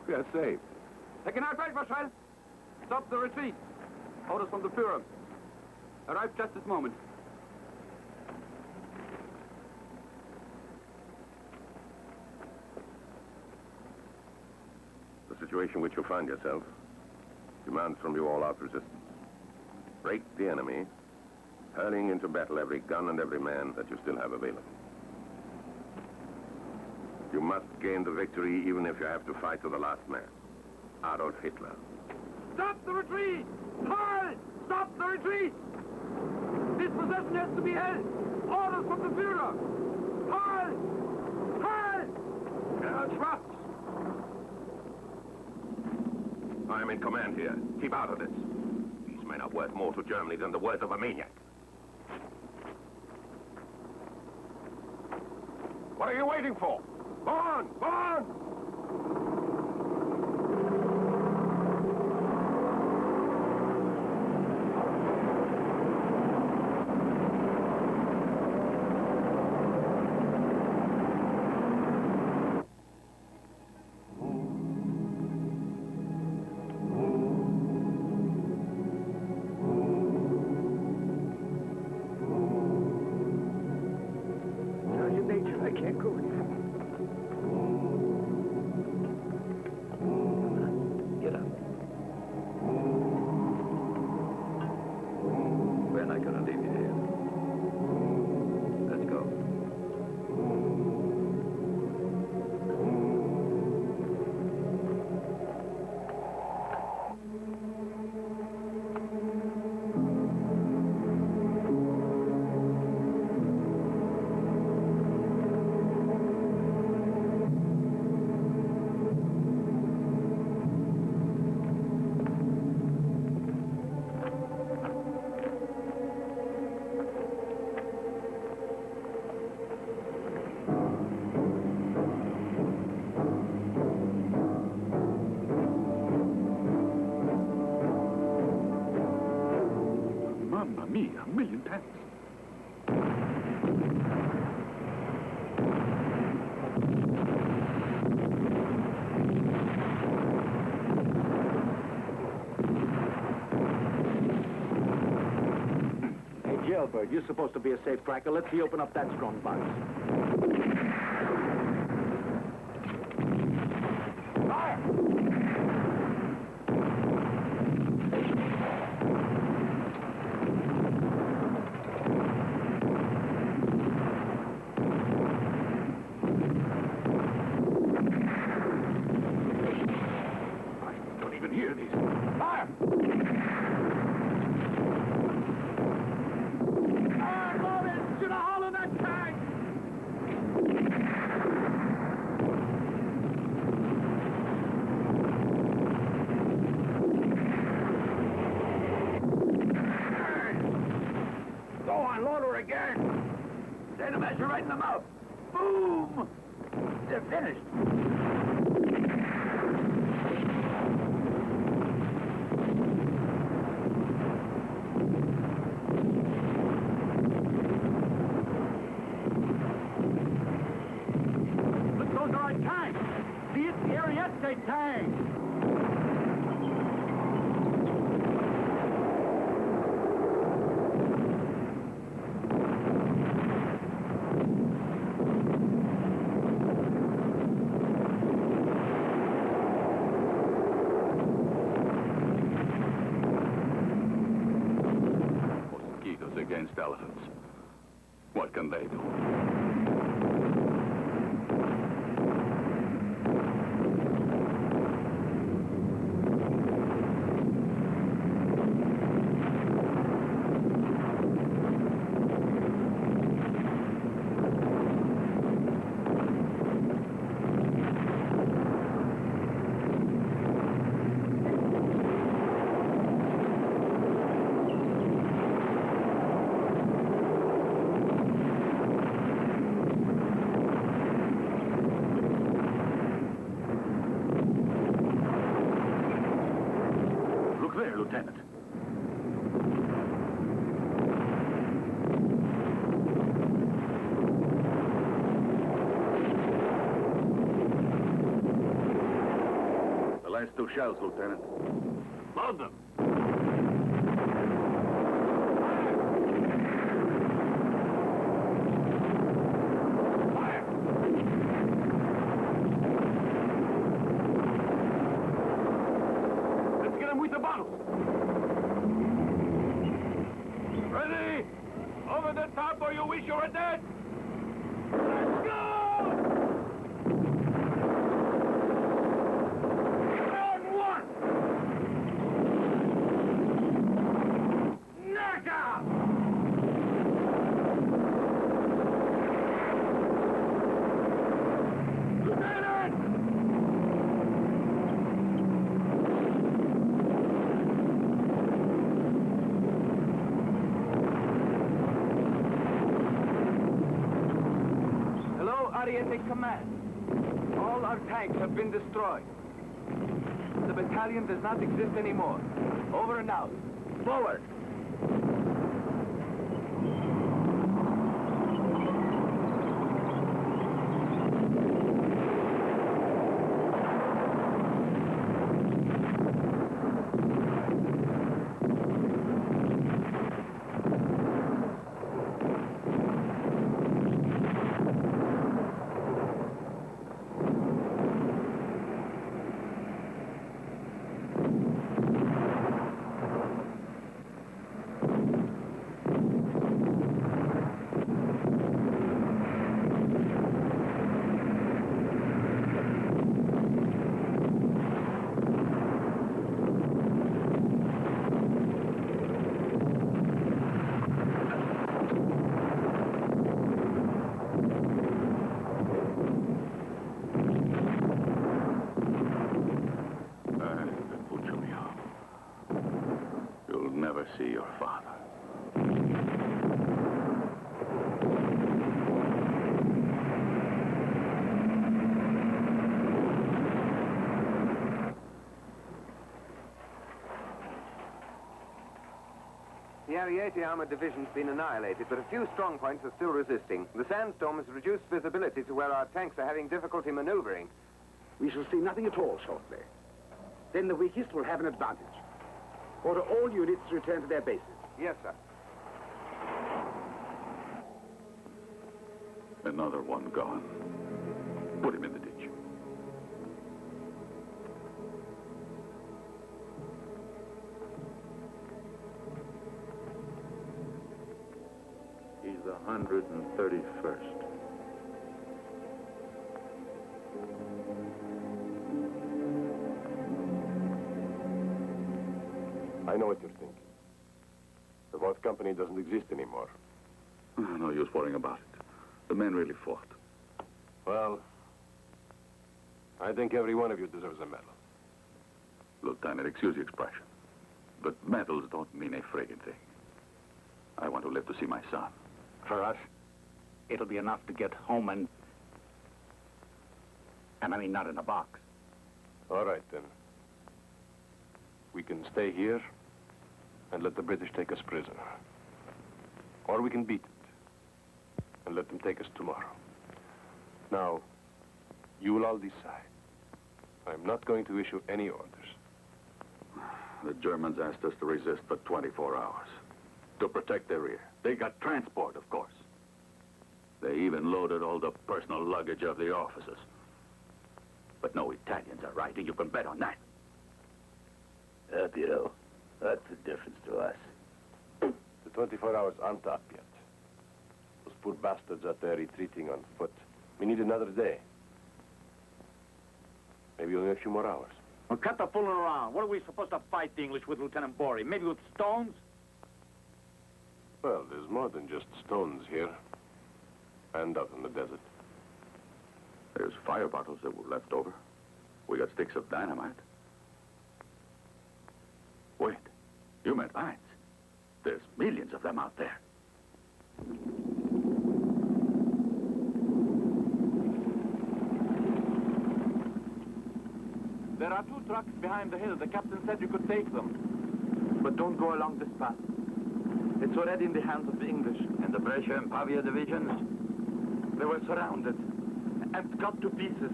We are safe. Taken out right, Marshal. Stop the retreat. Orders from the Führer. Arrived just this moment. The situation in which you find yourself demands from you all out resistance. Break the enemy, hurling into battle every gun and every man that you still have available. You must gain the victory even if you have to fight to the last man. Adolf Hitler. Stop the retreat! Halt! Stop the retreat! This possession has to be held! Orders from the Führer! Halt! Halt! Herr Schwarz! I am in command here. Keep out of this. These men are worth more to Germany than the words of a maniac. What are you waiting for? Go on! Go on! Sergeant Major, I can't go any further. Get up. We're not going to leave you here. Let's go. Mamma mia, a million thanks. Hey, Jailbird, you're supposed to be a safe cracker. Let's see open up that strong box. Don't even hear these. Fire! Shoot a hole in that tank! Go on, load her again. Take a measure right in the mouth. Boom! They're finished. But those are our tanks. See, it's the Ariete tank. Mosquitoes against elephants. What can they do? Look there, Lieutenant. last 2 shells, Lieutenant. Load them. Let's get him with the bottles. Ready? Over the top or you wish you were dead. Let's go! Round 1! Knockout! Lieutenant! Hello, Ariete Command. All our tanks have been destroyed. The battalion does not exist anymore. Over and out. Forward! You'll never see your father. The Ariete Armored Division's been annihilated, but a few strong points are still resisting. The sandstorm has reduced visibility to where our tanks are having difficulty maneuvering. We shall see nothing at all shortly. Then the weakest will have an advantage. Order all units to return to their bases. Yes, sir. Another one gone. Put him in the ditch. He's the 131st. I know what you're thinking. The 4th Company doesn't exist anymore. No use worrying about it. The men really fought. Well, I think every one of you deserves a medal. Lieutenant, excuse the expression, but medals don't mean a friggin' thing. I want to live to see my son. For us, it'll be enough to get home and I mean, not in a box. All right, then. We can stay here and let the British take us prisoner. Or we can beat it and let them take us tomorrow. Now, you will all decide. I'm not going to issue any orders. The Germans asked us to resist for 24 hours. To protect their rear. They got transport, of course. They even loaded all the personal luggage of the officers. But no Italians are riding, you can bet on that. Piero, what's the difference to us? The 24 hours aren't up yet. Those poor bastards out there retreating on foot. We need another day. Maybe only a few more hours. Well, cut the fooling around. What are we supposed to fight the English with, Lieutenant Bory? Maybe with stones? Well, there's more than just stones here. And out in the desert. There's fire bottles that were left over. We got sticks of dynamite. Wait, you meant mines. There's millions of them out there. There are 2 trucks behind the hill. The captain said you could take them. But don't go along this path. It's already in the hands of the English. And the Brescia and Pavia divisions? They were surrounded and cut to pieces.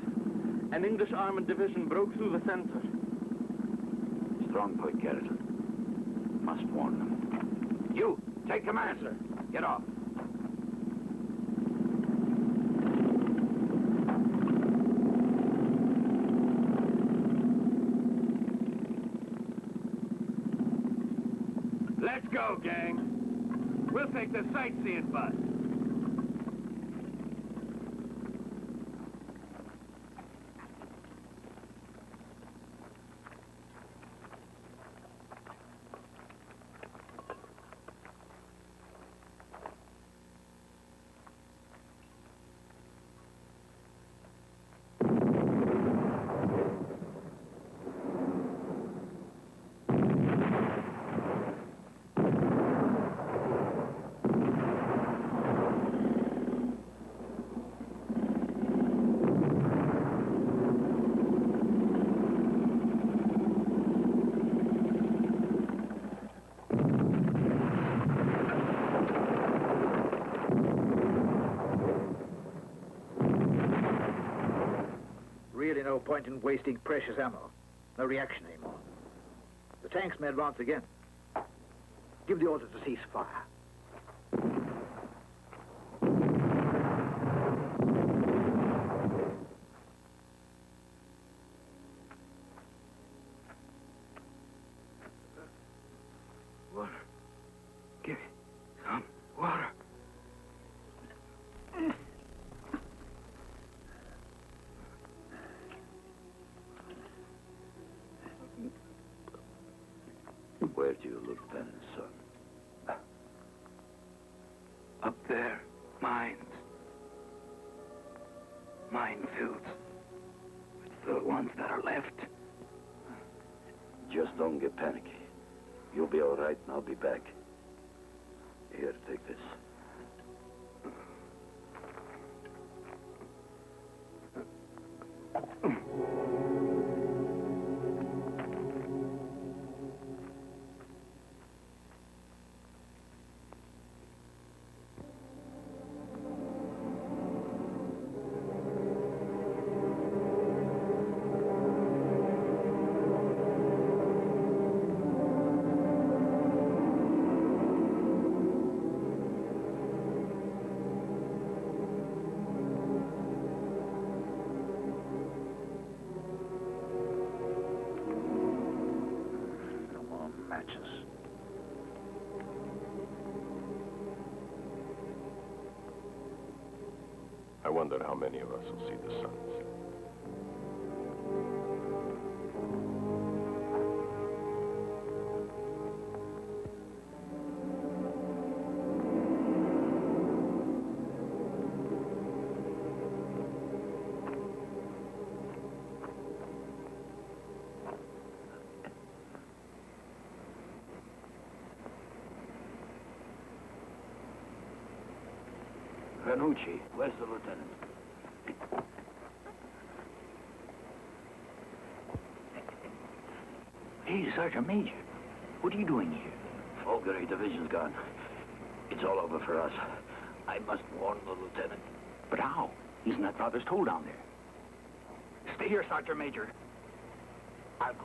An English armored division broke through the center. Strong point, Garrison. Must warn them. You, take command, sir. Get off. Let's go, gang. We'll take the sightseeing bus. Really no point in wasting precious ammo. No reaction anymore. The tanks may advance again. Give the order to cease fire. Water. Give me some water. Where to, Lieutenant, son? Up there, mines. Minefields. It's the ones that are left. Just don't get panicky. You'll be all right, and I'll be back. Here, take this. I wonder how many of us will see the sunset. Ranucci, where's the lieutenant? Hey, Sergeant Major. What are you doing here? Falconry Division's gone. It's all over for us. I must warn the lieutenant. But how? Isn't that father's toll down there? Stay here, Sergeant Major. I'll go.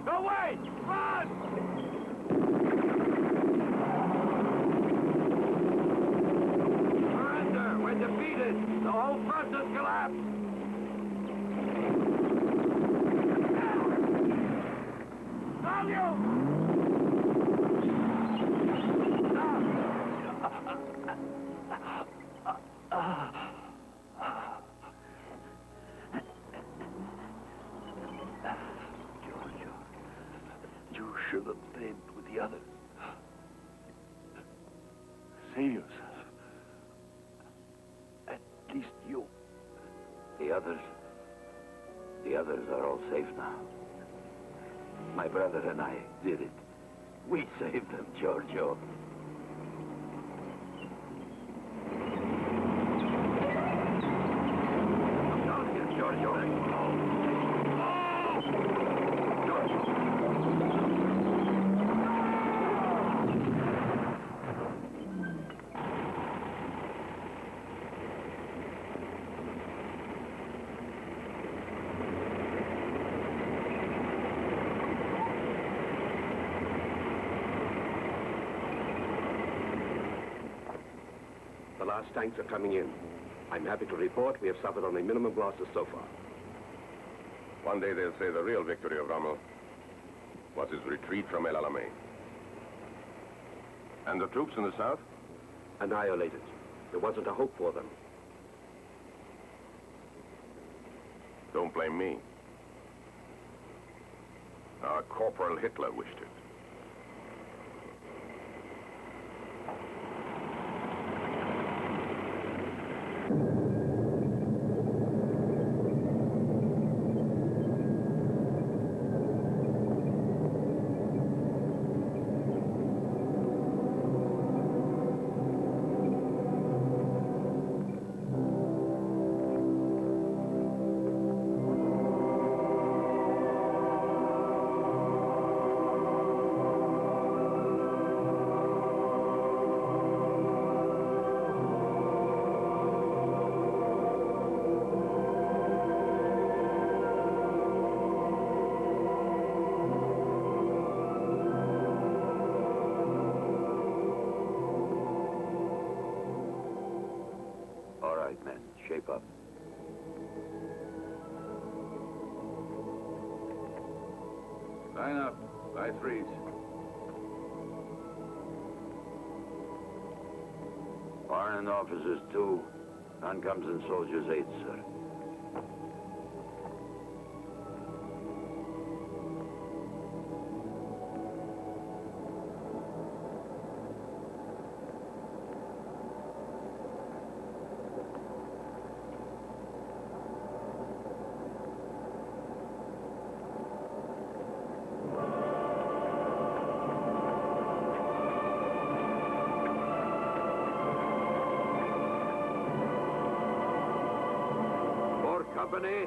No, wait! Run! Surrender! We're defeated! The whole front has collapsed! You should have stayed with the others. Save yourself. At least you. The others are all safe now. My brother and I did it. We saved them, Giorgio. The last tanks are coming in. I'm happy to report we have suffered only minimum losses so far. One day they'll say the real victory of Rommel was his retreat from El Alamein. And the troops in the south? Annihilated. There wasn't a hope for them. Don't blame me. Our Corporal Hitler wished it. Men, shape up. Line up, by threes. Foreign officers 2, non-coms and soldiers 8, sir. Company,